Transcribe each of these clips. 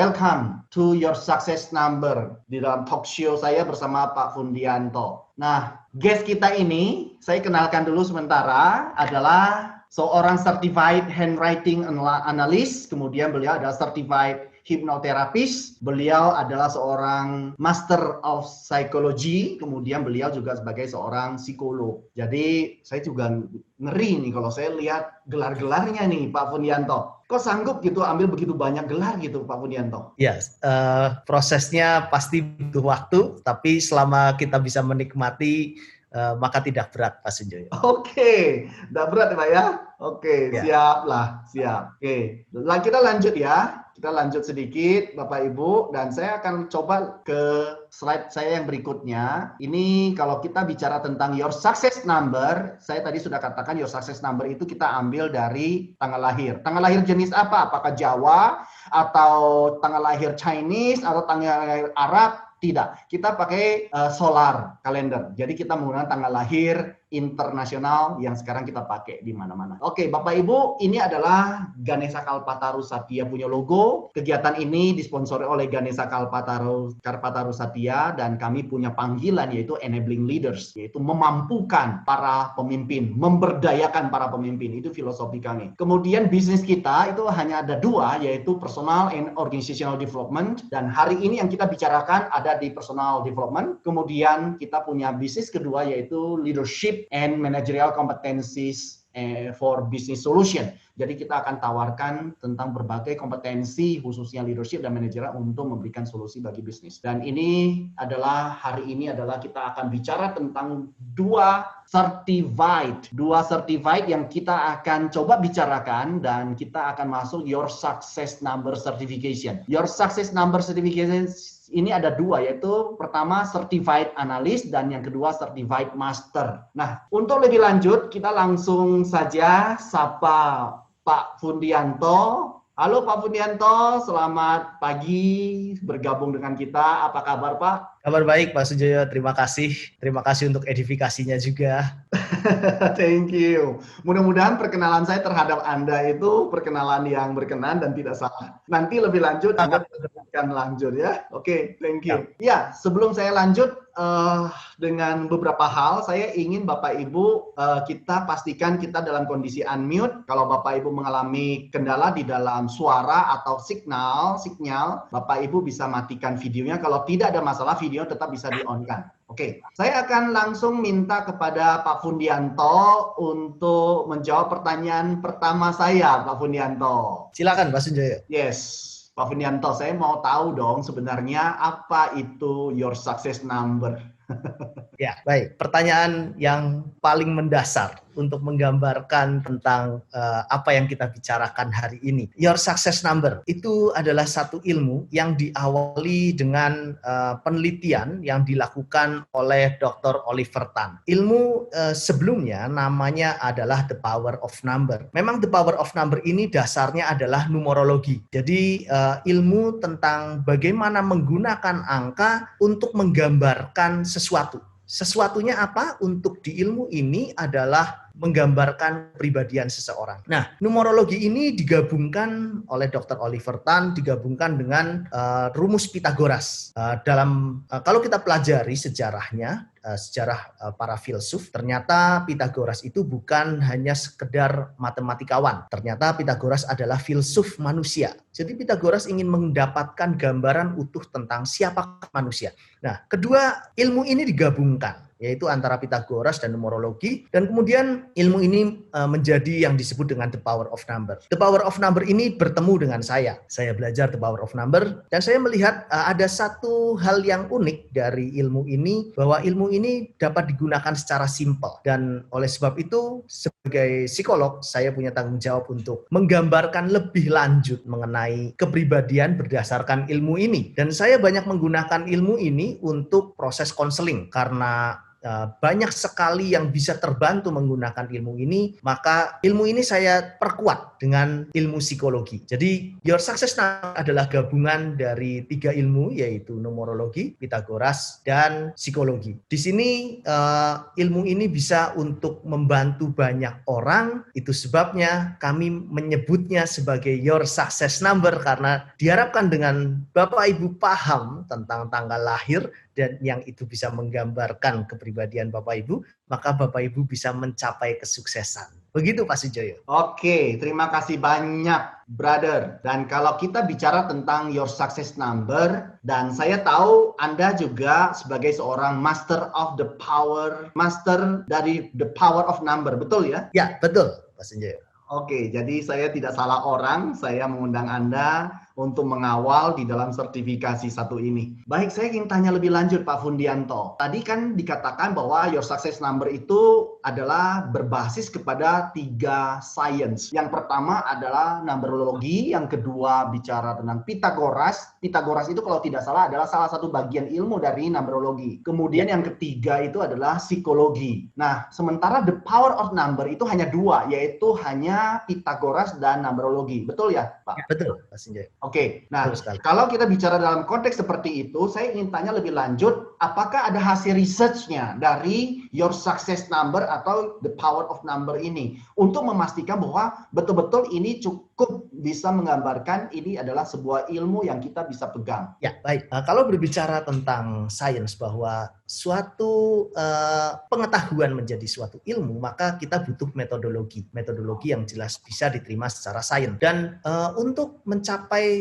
welcome to your success number di dalam talk show saya bersama Pak Fundianto. Nah, guest kita ini saya kenalkan dulu sementara adalah seorang certified handwriting analyst, kemudian beliau adalah certified hypnotherapist, beliau adalah seorang master of psychology, kemudian beliau juga sebagai seorang psikolog. Jadi saya juga ngeri nih kalau saya lihat gelar-gelarnya nih Pak Fundianto. Kok sanggup gitu ambil begitu banyak gelar gitu Pak Fundianto? Ya, prosesnya pasti butuh waktu, tapi selama kita bisa menikmati maka tidak berat, Pak Sunjoyo. Oke, tidak berat ya Pak ya? Oke, ya. Siap lah, siap. Oke, kita lanjut ya. Kita lanjut sedikit Bapak Ibu, dan saya akan coba ke slide saya yang berikutnya. Ini kalau kita bicara tentang your success number, saya tadi sudah katakan your success number itu kita ambil dari tanggal lahir. Tanggal lahir jenis apa? Apakah Jawa, atau tanggal lahir Chinese, atau tanggal lahir Arab? Tidak, kita pakai solar kalender. Jadi kita menggunakan tanggal lahir internasional yang sekarang kita pakai di mana-mana. Oke, Bapak Ibu, ini adalah Ganesha Kalpataru Satya punya logo. Kegiatan ini disponsori oleh Ganesha Kalpataru Satya, dan kami punya panggilan yaitu enabling leaders, yaitu memampukan para pemimpin, memberdayakan para pemimpin. Itu filosofi kami. Kemudian bisnis kita itu hanya ada dua, yaitu personal and organizational development, dan hari ini yang kita bicarakan ada di personal development. Kemudian kita punya bisnis kedua yaitu leadership and managerial competencies for business solution. Jadi kita akan tawarkan tentang berbagai kompetensi khususnya leadership dan manajerial untuk memberikan solusi bagi bisnis. Dan ini adalah hari ini adalah kita akan bicara tentang dua certified yang kita akan coba bicarakan, dan kita akan masuk your success number certification. Your success number certification ini ada dua, yaitu pertama certified analyst dan yang kedua certified master. Nah, untuk lebih lanjut kita langsung saja sapa Pak Fundianto. Halo Pak Fundianto, selamat pagi bergabung dengan kita. Apa kabar Pak? Kabar baik Pak Sunjoyo, terima kasih. Terima kasih untuk edifikasinya juga. Thank you. Mudah-mudahan perkenalan saya terhadap Anda itu perkenalan yang berkenan dan tidak salah. Nanti lebih lanjut Anda akan lanjut ya. Oke, thank you. Ya, sebelum saya lanjut dengan beberapa hal, saya ingin Bapak Ibu kita pastikan kita dalam kondisi unmute. Kalau Bapak Ibu mengalami kendala di dalam suara atau sinyal, Bapak Ibu bisa matikan videonya. Kalau tidak ada masalah, video tetap bisa di-on-kan. Oke, saya akan langsung minta kepada Pak Fundianto untuk menjawab pertanyaan pertama saya, Pak Fundianto. Silakan Pak Sunjoyo. Yes, Pak Fundianto, saya mau tahu dong sebenarnya apa itu your success number? Ya, baik. Pertanyaan yang paling mendasar untuk menggambarkan tentang apa yang kita bicarakan hari ini. Your success number itu adalah satu ilmu yang diawali dengan penelitian yang dilakukan oleh Dr. Oliver Tan. Ilmu sebelumnya namanya adalah the power of number. Memang the power of number ini dasarnya adalah numerologi. Jadi ilmu tentang bagaimana menggunakan angka untuk menggambarkan sesuatu. Sesuatunya apa? Untuk di ilmu ini adalah menggambarkan pribadian seseorang. Nah, numerologi ini digabungkan oleh Dr. Oliver Tan, digabungkan dengan rumus Pythagoras. Kalau kita pelajari sejarahnya, sejarah para filsuf, ternyata Pythagoras itu bukan hanya sekedar matematikawan. Ternyata Pythagoras adalah filsuf manusia. Jadi Pythagoras ingin mendapatkan gambaran utuh tentang siapa manusia. Nah, kedua ilmu ini digabungkan, yaitu antara Pythagoras dan numerologi, dan kemudian ilmu ini menjadi yang disebut dengan the power of number. The power of number ini bertemu dengan saya. Saya belajar the power of number, dan saya melihat ada satu hal yang unik dari ilmu ini, bahwa ilmu ini dapat digunakan secara simpel. Dan oleh sebab itu, sebagai psikolog, saya punya tanggung jawab untuk menggambarkan lebih lanjut mengenai kepribadian berdasarkan ilmu ini. Dan saya banyak menggunakan ilmu ini untuk proses konseling, karena banyak sekali yang bisa terbantu menggunakan ilmu ini, maka ilmu ini saya perkuat dengan ilmu psikologi. Jadi Your Success Number adalah gabungan dari 3 ilmu, yaitu numerologi, Pitagoras, dan psikologi. Di sini ilmu ini bisa untuk membantu banyak orang, itu sebabnya kami menyebutnya sebagai Your Success Number, karena diharapkan dengan Bapak Ibu paham tentang tanggal lahir dan yang itu bisa menggambarkan kepribadian Bapak Ibu, maka Bapak Ibu bisa mencapai kesuksesan. Begitu Pak Sujoyo. Oke, terima kasih banyak, brother. Dan kalau kita bicara tentang Your Success Number, dan saya tahu Anda juga sebagai seorang master of the power, master dari the power of number, betul ya? Ya, betul Pak Sujoyo. Oke, jadi saya tidak salah orang, saya mengundang Anda untuk mengawal di dalam sertifikasi satu ini. Baik, saya ingin tanya lebih lanjut Pak Fundianto. Tadi kan dikatakan bahwa Your Success Number itu adalah berbasis kepada 3 science. Yang pertama adalah numerologi, yang kedua bicara tentang Pitagoras. Pitagoras itu kalau tidak salah adalah salah satu bagian ilmu dari numerologi. Kemudian yang ketiga itu adalah psikologi. Nah, sementara the power of number itu hanya 2, yaitu hanya Pitagoras dan numerologi. Betul ya, Pak? Ya, betul, Pak Sinjaya. Oke, nah kalau kita bicara dalam konteks seperti itu, saya ingin tanya lebih lanjut, apakah ada hasil research-nya dari Your Success Number atau the power of number ini untuk memastikan bahwa betul-betul ini cukup bisa menggambarkan ini adalah sebuah ilmu yang kita bisa pegang? Ya, baik. Kalau berbicara tentang sains bahwa suatu pengetahuan menjadi suatu ilmu, maka kita butuh metodologi yang jelas bisa diterima secara sains. Dan untuk mencapai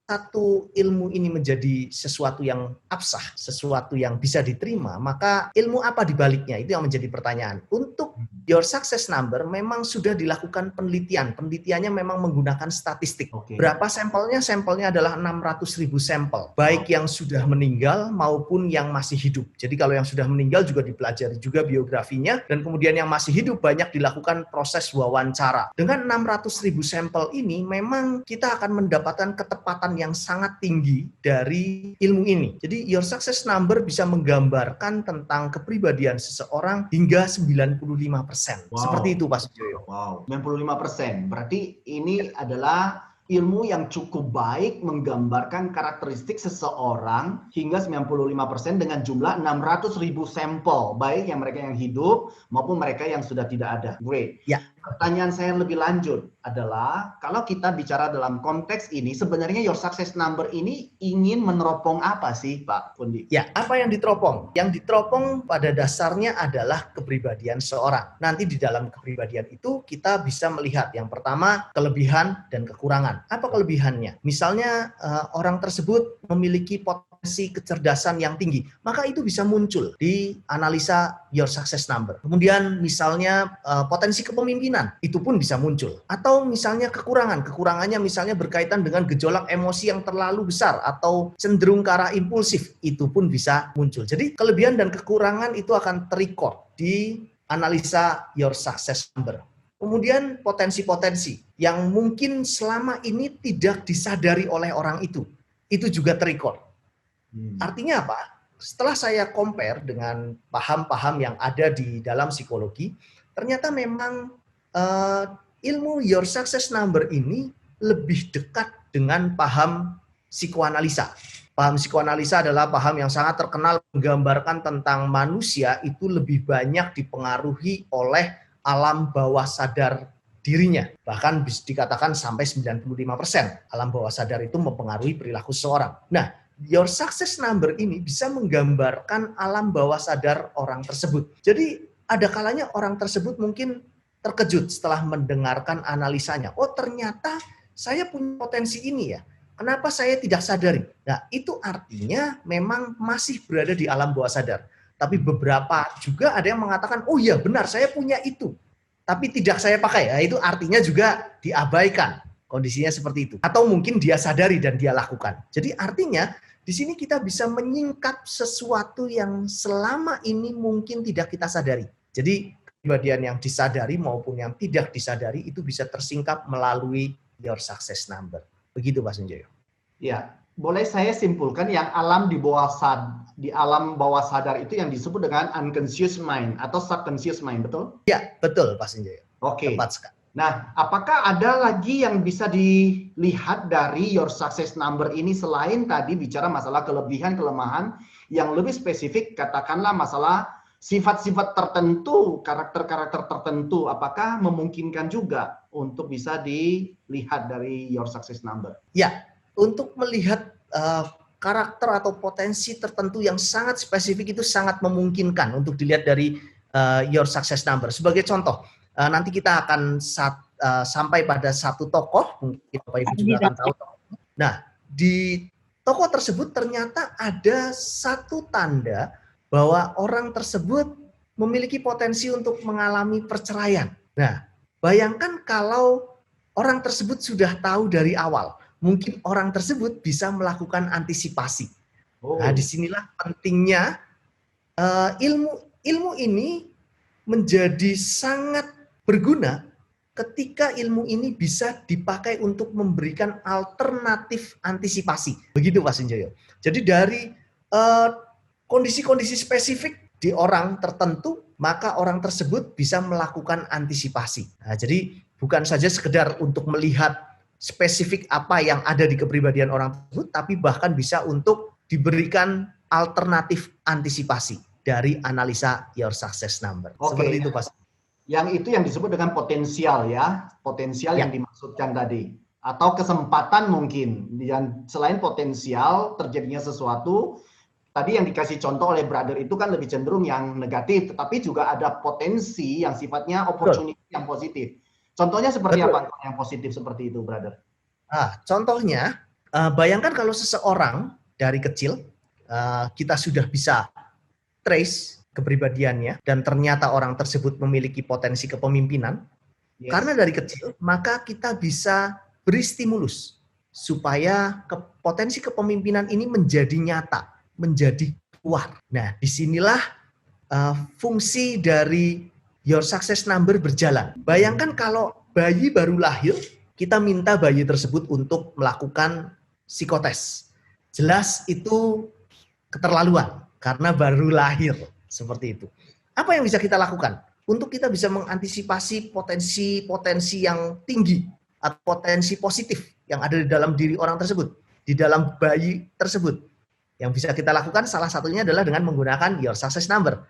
satu ilmu ini menjadi sesuatu yang absah, sesuatu yang bisa diterima, maka ilmu apa dibaliknya? Itu yang menjadi pertanyaan. Untuk Your Success Number memang sudah dilakukan penelitian. Penelitiannya memang menggunakan statistik. Berapa sampelnya? Sampelnya adalah 600.000 sampel, baik yang sudah meninggal maupun yang masih hidup. Jadi kalau yang sudah meninggal juga dipelajari juga biografinya, dan kemudian yang masih hidup banyak dilakukan proses wawancara. Dengan 600.000 sampel ini memang kita akan mendapatkan ketepatan yang sangat tinggi dari ilmu ini. Jadi Your Success Number bisa menggambarkan tentang kepribadian seseorang hingga 95%. Wow. Seperti itu Pak Sujoyo. Wow, 95%. Berarti ini adalah ilmu yang cukup baik menggambarkan karakteristik seseorang hingga 95% dengan jumlah 600.000 sampel, baik yang mereka yang hidup maupun mereka yang sudah tidak ada. Great. Ya. Pertanyaan saya lebih lanjut adalah, kalau kita bicara dalam konteks ini, sebenarnya Your Success Number ini ingin meneropong apa sih, Pak Fundi? Ya, apa yang diteropong? Yang diteropong pada dasarnya adalah kepribadian seorang. Nanti di dalam kepribadian itu kita bisa melihat yang pertama kelebihan dan kekurangan. Apa kelebihannya? Misalnya orang tersebut memiliki potensi kecerdasan yang tinggi, maka itu bisa muncul di analisa Your Success Number. Kemudian misalnya potensi kepemimpinan, itu pun bisa muncul. Atau misalnya kekurangannya misalnya berkaitan dengan gejolak emosi yang terlalu besar atau cenderung ke arah impulsif, itu pun bisa muncul. Jadi kelebihan dan kekurangan itu akan terrecord di analisa Your Success Number. Kemudian potensi-potensi yang mungkin selama ini tidak disadari oleh orang itu juga terrecord. Artinya apa? Setelah saya compare dengan paham-paham yang ada di dalam psikologi, ternyata memang ilmu Your Success Number ini lebih dekat dengan paham psikoanalisa. Paham psikoanalisa adalah paham yang sangat terkenal menggambarkan tentang manusia itu lebih banyak dipengaruhi oleh alam bawah sadar dirinya. Bahkan bisa dikatakan sampai 95% alam bawah sadar itu mempengaruhi perilaku seseorang. Nah, Your Success Number ini bisa menggambarkan alam bawah sadar orang tersebut. Jadi ada kalanya orang tersebut mungkin terkejut setelah mendengarkan analisanya. Oh, ternyata saya punya potensi ini ya. Kenapa saya tidak sadari? Nah, itu artinya memang masih berada di alam bawah sadar. Tapi beberapa juga ada yang mengatakan, oh iya benar, saya punya itu. Tapi tidak saya pakai. Nah, itu artinya juga diabaikan. Kondisinya seperti itu. Atau mungkin dia sadari dan dia lakukan. Jadi artinya di sini kita bisa menyingkap sesuatu yang selama ini mungkin tidak kita sadari. Jadi kepribadian yang disadari maupun yang tidak disadari itu bisa tersingkap melalui Your Success Number. Begitu Pak Sunjoyo. Ya, boleh saya simpulkan yang di alam bawah sadar itu yang disebut dengan unconscious mind atau subconscious mind, betul? Ya, betul Pak Sinjoyo. Oke. Tepat sekali. Nah, apakah ada lagi yang bisa dilihat dari your success number ini selain tadi bicara masalah kelebihan, kelemahan yang lebih spesifik, katakanlah masalah sifat-sifat tertentu, karakter-karakter tertentu, apakah memungkinkan juga untuk bisa dilihat dari your success number? Ya, untuk melihat karakter atau potensi tertentu yang sangat spesifik itu sangat memungkinkan untuk dilihat dari your success number. Sebagai contoh, nanti kita akan sampai pada satu tokoh, mungkin Bapak Ibu juga akan tahu. Nah, di tokoh tersebut ternyata ada satu tanda bahwa orang tersebut memiliki potensi untuk mengalami perceraian. Nah, bayangkan kalau orang tersebut sudah tahu dari awal, mungkin orang tersebut bisa melakukan antisipasi. Nah, disinilah pentingnya ilmu ini menjadi sangat berguna ketika ilmu ini bisa dipakai untuk memberikan alternatif antisipasi. Begitu Pak Sinjoyo. Jadi dari kondisi-kondisi spesifik di orang tertentu, maka orang tersebut bisa melakukan antisipasi. Nah, jadi bukan saja sekedar untuk melihat spesifik apa yang ada di kepribadian orang tersebut, tapi bahkan bisa untuk diberikan alternatif antisipasi dari analisa your success number. Seperti itu, Pak. Yang itu yang disebut dengan potensial ya, potensial yang dimaksudkan tadi. Atau kesempatan mungkin. Dan selain potensial terjadinya sesuatu, tadi yang dikasih contoh oleh brother itu kan lebih cenderung yang negatif, tetapi juga ada potensi yang sifatnya opportunity yang positif. Contohnya seperti apa yang positif seperti itu, brother? Contohnya, bayangkan kalau seseorang dari kecil, kita sudah bisa trace kepribadiannya, dan ternyata orang tersebut memiliki potensi kepemimpinan, karena dari kecil, maka kita bisa beri stimulus, supaya potensi kepemimpinan ini menjadi nyata, menjadi kuat. Nah, disinilah fungsi dari your success number berjalan. Bayangkan kalau bayi baru lahir, kita minta bayi tersebut untuk melakukan psikotes. Jelas itu keterlaluan karena baru lahir, seperti itu. Apa yang bisa kita lakukan untuk kita bisa mengantisipasi potensi-potensi yang tinggi atau potensi positif yang ada di dalam diri orang tersebut, di dalam bayi tersebut? Yang bisa kita lakukan salah satunya adalah dengan menggunakan your success number.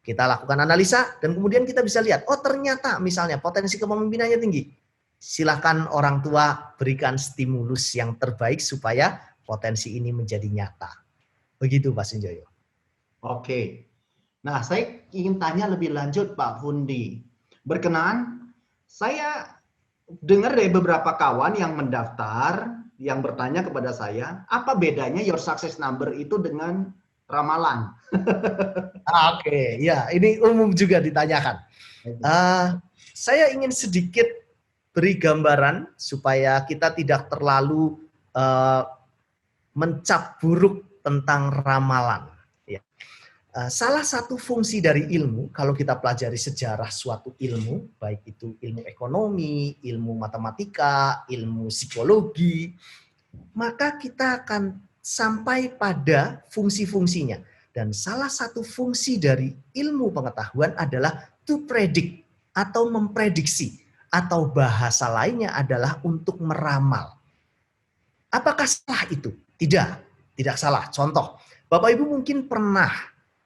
Kita lakukan analisa dan kemudian kita bisa lihat, oh ternyata misalnya potensi kepemimpinannya tinggi. Silakan orang tua berikan stimulus yang terbaik supaya potensi ini menjadi nyata. Begitu Pak Sinjoyo. Oke. Nah, saya ingin tanya lebih lanjut Pak Fundi. Berkenan, saya dengar dari beberapa kawan yang mendaftar, yang bertanya kepada saya, apa bedanya your success number itu dengan ramalan? Oke, ya ini umum juga ditanyakan. Saya ingin sedikit beri gambaran supaya kita tidak terlalu mencap buruk tentang ramalan. Ya. Salah satu fungsi dari ilmu, kalau kita pelajari sejarah suatu ilmu, baik itu ilmu ekonomi, ilmu matematika, ilmu psikologi, maka kita akan sampai pada fungsi-fungsinya. Dan salah satu fungsi dari ilmu pengetahuan adalah to predict atau memprediksi, atau bahasa lainnya adalah untuk meramal. Apakah salah itu? Tidak salah. Contoh, Bapak Ibu mungkin pernah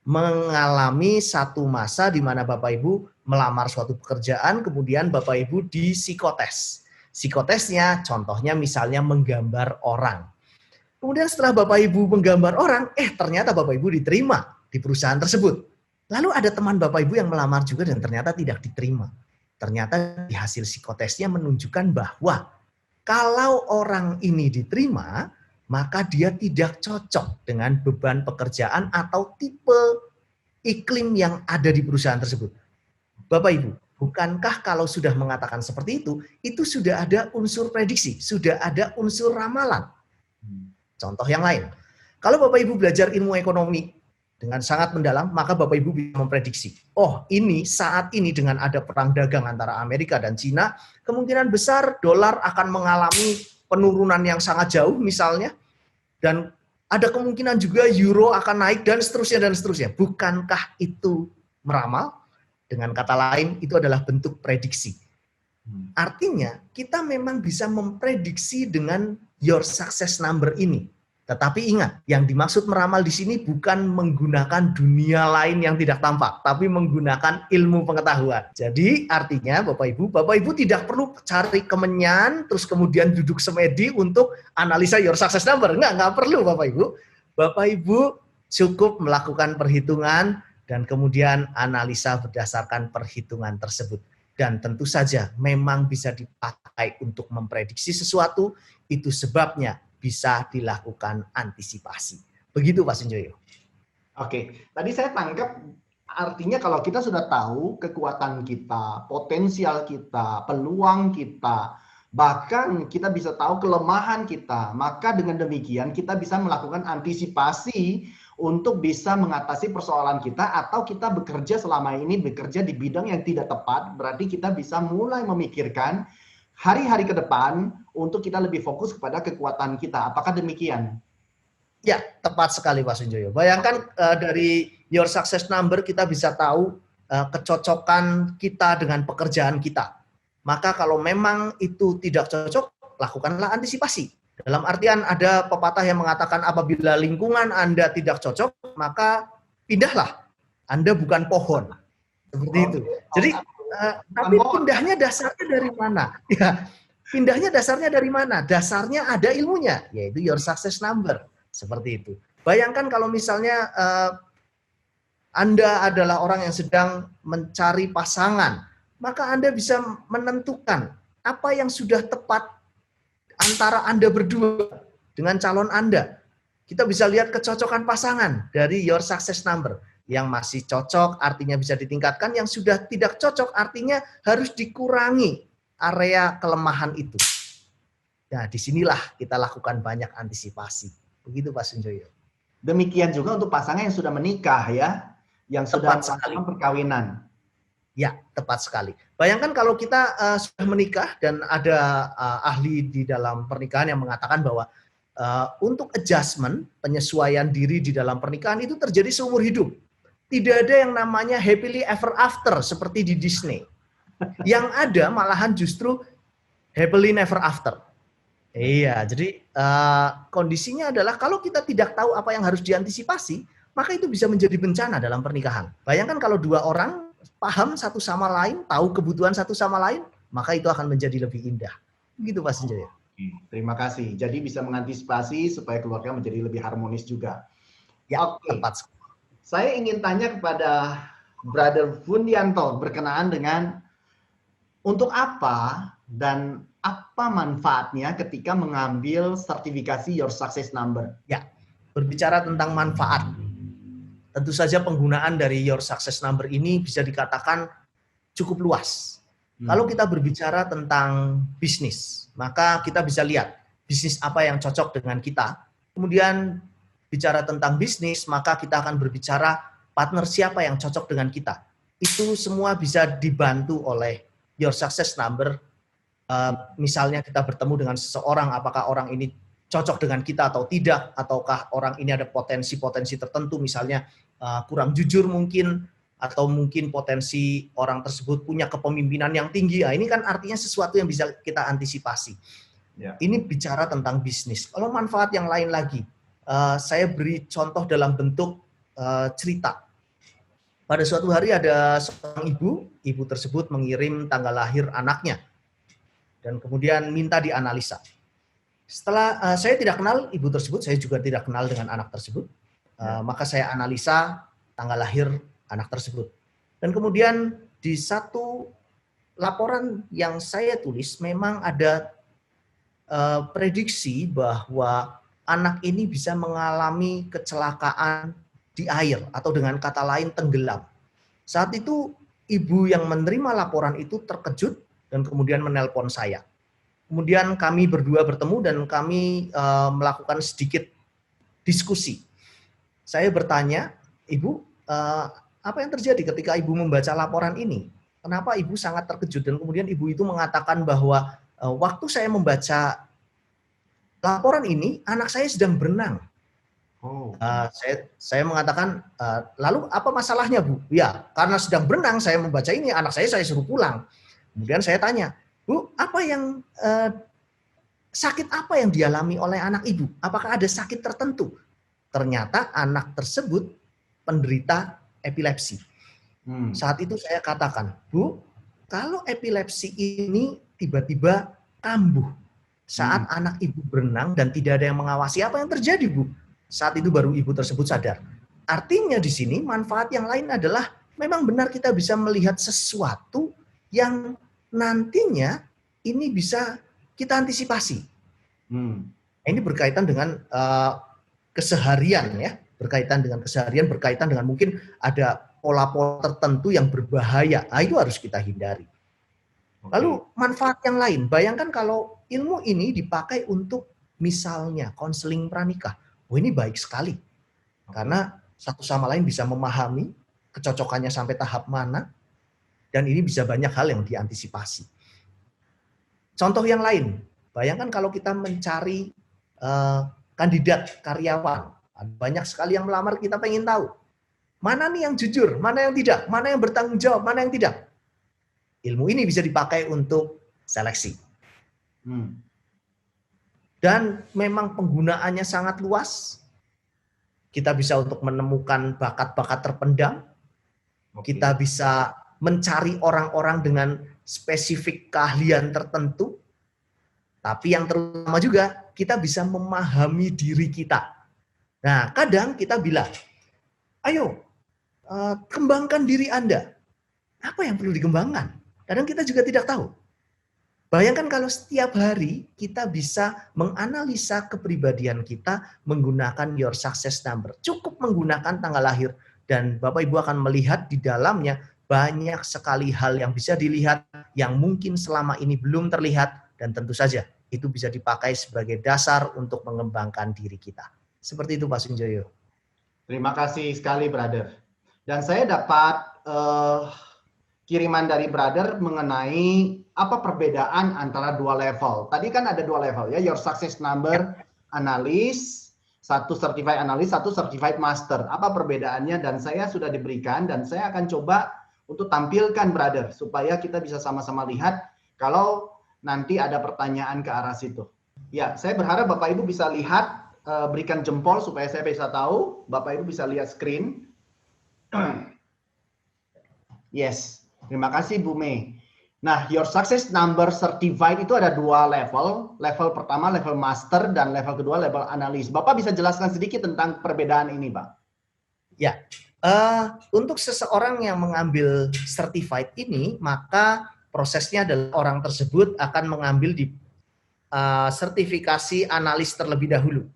mengalami satu masa di mana Bapak Ibu melamar suatu pekerjaan, kemudian Bapak Ibu di psikotes. Psikotesnya contohnya misalnya menggambar orang. Kemudian setelah Bapak Ibu menggambar orang, ternyata Bapak Ibu diterima di perusahaan tersebut. Lalu ada teman Bapak Ibu yang melamar juga dan ternyata tidak diterima. Ternyata di hasil psikotesnya menunjukkan bahwa kalau orang ini diterima, maka dia tidak cocok dengan beban pekerjaan atau tipe iklim yang ada di perusahaan tersebut. Bapak Ibu, bukankah kalau sudah mengatakan seperti itu sudah ada unsur prediksi, sudah ada unsur ramalan? Contoh yang lain, kalau Bapak Ibu belajar ilmu ekonomi dengan sangat mendalam, maka Bapak Ibu bisa memprediksi, oh ini saat ini dengan ada perang dagang antara Amerika dan Cina, kemungkinan besar dolar akan mengalami penurunan yang sangat jauh misalnya, Dan ada kemungkinan juga euro akan naik dan seterusnya dan seterusnya. Bukankah itu meramal? Dengan kata lain, itu adalah bentuk prediksi. Artinya, kita memang bisa memprediksi dengan your success number ini. Tetapi ingat, yang dimaksud meramal di sini bukan menggunakan dunia lain yang tidak tampak, tapi menggunakan ilmu pengetahuan. Jadi artinya Bapak Ibu tidak perlu cari kemenyan, terus kemudian duduk semedi untuk analisa your success number. Enggak perlu Bapak Ibu. Bapak Ibu cukup melakukan perhitungan dan kemudian analisa berdasarkan perhitungan tersebut. Dan tentu saja memang bisa dipakai untuk memprediksi sesuatu, itu sebabnya bisa dilakukan antisipasi. Begitu Pak Sunjoyo. Oke, tadi saya tangkap artinya kalau kita sudah tahu kekuatan kita, potensial kita, peluang kita, bahkan kita bisa tahu kelemahan kita, maka dengan demikian kita bisa melakukan antisipasi untuk bisa mengatasi persoalan kita, atau kita bekerja selama ini bekerja di bidang yang tidak tepat, berarti kita bisa mulai memikirkan hari-hari ke depan untuk kita lebih fokus kepada kekuatan kita. Apakah demikian? Ya, tepat sekali Pak Sunjoyo. Bayangkan dari your success number kita bisa tahu kecocokan kita dengan pekerjaan kita. Maka kalau memang itu tidak cocok, lakukanlah antisipasi. Dalam artian ada pepatah yang mengatakan apabila lingkungan Anda tidak cocok, maka pindahlah. Anda bukan pohon. Seperti itu. Jadi tapi pindahnya dasarnya dari mana? Ya, pindahnya dasarnya dari mana? Dasarnya ada ilmunya, yaitu your success number. Seperti itu. Bayangkan kalau misalnya Anda adalah orang yang sedang mencari pasangan, maka Anda bisa menentukan apa yang sudah tepat antara Anda berdua dengan calon Anda. Kita bisa lihat kecocokan pasangan dari your success number. Yang masih cocok artinya bisa ditingkatkan, yang sudah tidak cocok artinya harus dikurangi area kelemahan itu. Nah, disinilah kita lakukan banyak antisipasi. Begitu Pak Sunjoyo. Demikian juga untuk pasangan yang sudah menikah ya, yang sudah melakukan perkawinan. Ya, tepat sekali. Bayangkan kalau kita sudah menikah dan ada ahli di dalam pernikahan yang mengatakan bahwa untuk adjustment, penyesuaian diri di dalam pernikahan itu terjadi seumur hidup. Tidak ada yang namanya happily ever after seperti di Disney. Yang ada malahan justru happily never after. Iya, jadi kondisinya adalah kalau kita tidak tahu apa yang harus diantisipasi, maka itu bisa menjadi bencana dalam pernikahan. Bayangkan kalau dua orang paham satu sama lain, tahu kebutuhan satu sama lain, maka itu akan menjadi lebih indah. Begitu Pak Sunjoyo. Terima kasih. Jadi bisa mengantisipasi supaya keluarga menjadi lebih harmonis juga. Ya, tepat sekali. Saya ingin tanya kepada Brother Fundianto berkenaan dengan untuk apa dan apa manfaatnya ketika mengambil sertifikasi Your Success Number? Ya, berbicara tentang manfaat. Tentu saja penggunaan dari Your Success Number ini bisa dikatakan cukup luas. Kalau kita berbicara tentang bisnis, maka kita bisa lihat bisnis apa yang cocok dengan kita. Kemudian bicara tentang bisnis, maka kita akan berbicara partner siapa yang cocok dengan kita. Itu semua bisa dibantu oleh Your Success Number. Misalnya kita bertemu dengan seseorang, apakah orang ini cocok dengan kita atau tidak, ataukah orang ini ada potensi-potensi tertentu, misalnya kurang jujur mungkin, atau mungkin potensi orang tersebut punya kepemimpinan yang tinggi. Nah, ini kan artinya sesuatu yang bisa kita antisipasi. Ya. Ini bicara tentang bisnis. Kalau manfaat yang lain lagi, saya beri contoh dalam bentuk cerita. Pada suatu hari ada seorang ibu tersebut mengirim tanggal lahir anaknya dan kemudian minta dianalisa. Setelah saya tidak kenal ibu tersebut, saya juga tidak kenal dengan anak tersebut, maka saya analisa tanggal lahir anak tersebut. Dan kemudian di satu laporan yang saya tulis memang ada prediksi bahwa anak ini bisa mengalami kecelakaan di air atau dengan kata lain tenggelam. Saat itu ibu yang menerima laporan itu terkejut dan kemudian menelpon saya. Kemudian kami berdua bertemu dan kami melakukan sedikit diskusi. Saya bertanya, Ibu, apa yang terjadi ketika Ibu membaca laporan ini? Kenapa Ibu sangat terkejut? Dan kemudian Ibu itu mengatakan bahwa waktu saya membaca laporan ini anak saya sedang berenang. Oh. Saya mengatakan, lalu apa masalahnya Bu? Ya, karena sedang berenang saya membaca ini, anak saya suruh pulang. Kemudian saya tanya, Bu, apa yang sakit apa yang dialami oleh anak Ibu? Apakah ada sakit tertentu? Ternyata anak tersebut penderita epilepsi. Saat itu saya katakan, Bu, kalau epilepsi ini tiba-tiba kambuh saat anak Ibu berenang dan tidak ada yang mengawasi, apa yang terjadi Bu? Saat itu baru ibu tersebut sadar. Artinya di sini manfaat yang lain adalah memang benar kita bisa melihat sesuatu yang nantinya ini bisa kita antisipasi. Ini berkaitan dengan keseharian ya, berkaitan dengan mungkin ada pola-pola tertentu yang berbahaya. Nah, itu harus kita hindari. Lalu manfaat yang lain, bayangkan kalau ilmu ini dipakai untuk misalnya konseling pranikah. Oh, ini baik sekali. Karena satu sama lain bisa memahami kecocokannya sampai tahap mana, dan ini bisa banyak hal yang diantisipasi. Contoh yang lain, bayangkan kalau kita mencari kandidat karyawan, banyak sekali yang melamar, kita pengen tahu mana nih yang jujur, mana yang tidak, mana yang bertanggung jawab, mana yang tidak. Ilmu ini bisa dipakai untuk seleksi. Dan memang penggunaannya sangat luas. Kita bisa untuk menemukan bakat-bakat terpendam. Kita bisa mencari orang-orang dengan spesifik keahlian tertentu. Tapi yang terutama juga, kita bisa memahami diri kita. Nah, kadang kita bilang, ayo, kembangkan diri Anda. Apa yang perlu dikembangkan? Kadang kita juga tidak tahu. Bayangkan kalau setiap hari kita bisa menganalisa kepribadian kita menggunakan Your Success Number. Cukup menggunakan tanggal lahir. Dan Bapak Ibu akan melihat di dalamnya banyak sekali hal yang bisa dilihat yang mungkin selama ini belum terlihat. Dan tentu saja itu bisa dipakai sebagai dasar untuk mengembangkan diri kita. Seperti itu Pak Sunjoyo. Terima kasih sekali Brother. Dan saya dapat kiriman dari Brother mengenai apa perbedaan antara dua level. Tadi kan ada dua level ya, Your Success Number Analyst, satu Certified Analyst, satu Certified Master. Apa perbedaannya? Dan saya sudah diberikan dan saya akan coba untuk tampilkan Brother supaya kita bisa sama-sama lihat kalau nanti ada pertanyaan ke arah situ. Ya, saya berharap Bapak Ibu bisa lihat, berikan jempol supaya saya bisa tahu. Bapak Ibu bisa lihat screen. Yes, terima kasih Bu Mei. Nah, Your Success Number Certified itu ada dua level. Level pertama level master dan level kedua level analis. Bapak bisa jelaskan sedikit tentang perbedaan ini, Pak? Ya, untuk seseorang yang mengambil certified ini, maka prosesnya adalah orang tersebut akan mengambil di sertifikasi analis terlebih dahulu.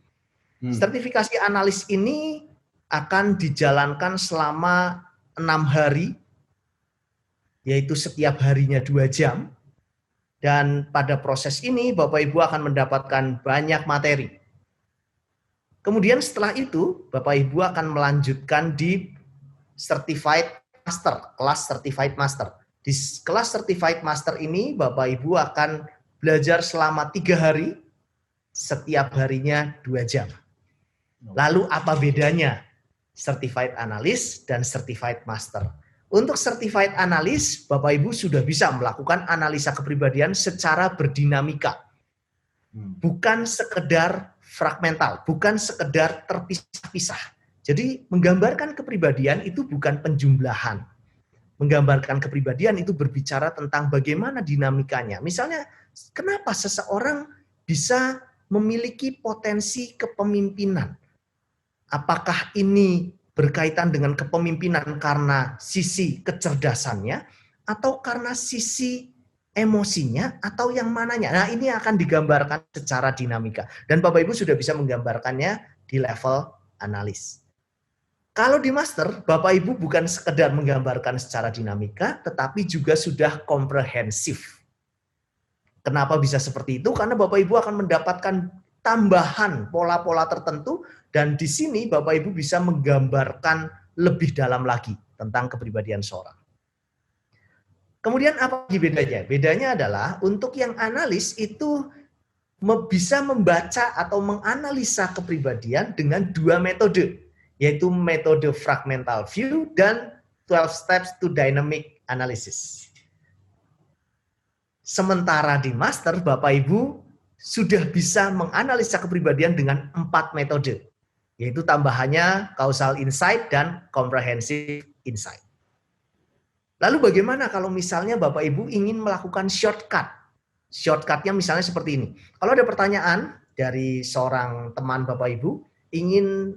Sertifikasi analis ini akan dijalankan selama 6 hari, yaitu setiap harinya 2 jam. Dan pada proses ini Bapak Ibu akan mendapatkan banyak materi. Kemudian setelah itu Bapak Ibu akan melanjutkan di Certified Master, kelas Certified Master. Di kelas Certified Master ini Bapak Ibu akan belajar selama 3 hari, setiap harinya 2 jam. Lalu apa bedanya Certified Analyst dan Certified Master? Untuk Certified Analyst, Bapak Ibu sudah bisa melakukan analisa kepribadian secara berdinamika. Bukan sekedar fragmental, bukan sekedar terpisah-pisah. Jadi menggambarkan kepribadian itu bukan penjumlahan. Menggambarkan kepribadian itu berbicara tentang bagaimana dinamikanya. Misalnya, kenapa seseorang bisa memiliki potensi kepemimpinan? Apakah ini berkaitan dengan kepemimpinan karena sisi kecerdasannya, atau karena sisi emosinya, atau yang mananya? Nah, ini akan digambarkan secara dinamika. Dan Bapak Ibu sudah bisa menggambarkannya di level analis. Kalau di master, Bapak Ibu bukan sekedar menggambarkan secara dinamika, tetapi juga sudah komprehensif. Kenapa bisa seperti itu? Karena Bapak Ibu akan mendapatkan tambahan pola-pola tertentu, dan di sini Bapak Ibu bisa menggambarkan lebih dalam lagi tentang kepribadian seorang. Kemudian apa bedanya? Bedanya adalah untuk yang analis itu bisa membaca atau menganalisa kepribadian dengan dua metode, yaitu metode fragmental view dan 12 steps to dynamic analysis. Sementara di master, Bapak Ibu sudah bisa menganalisa kepribadian dengan 4 metode, yaitu tambahannya causal insight dan comprehensive insight. Lalu bagaimana kalau misalnya Bapak Ibu ingin melakukan shortcut? Shortcutnya misalnya seperti ini. Kalau ada pertanyaan dari seorang teman Bapak Ibu, ingin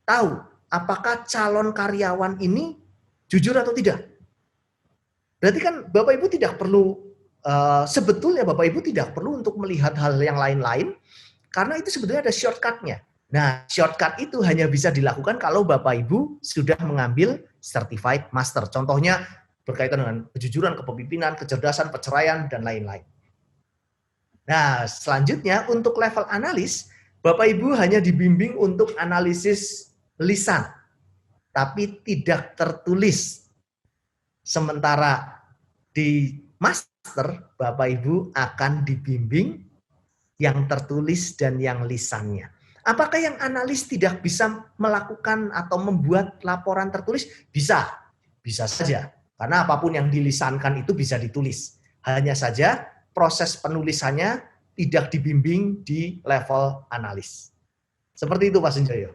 tahu apakah calon karyawan ini jujur atau tidak. Berarti kan Bapak Ibu tidak perlu, sebetulnya Bapak Ibu tidak perlu untuk melihat hal yang lain-lain, karena itu sebetulnya ada shortcutnya. Nah, shortcut itu hanya bisa dilakukan kalau Bapak Ibu sudah mengambil certified master. Contohnya berkaitan dengan kejujuran, kepemimpinan, kecerdasan, perceraian, dan lain-lain. Nah, selanjutnya untuk level analis, Bapak Ibu hanya dibimbing untuk analisis lisan, tapi tidak tertulis. Sementara di master, Bapak Ibu akan dibimbing yang tertulis dan yang lisannya. Apakah yang analis tidak bisa melakukan atau membuat laporan tertulis? Bisa, bisa saja. Karena apapun yang dilisankan itu bisa ditulis. Hanya saja proses penulisannya tidak dibimbing di level analis. Seperti itu Pak Sunjoyo.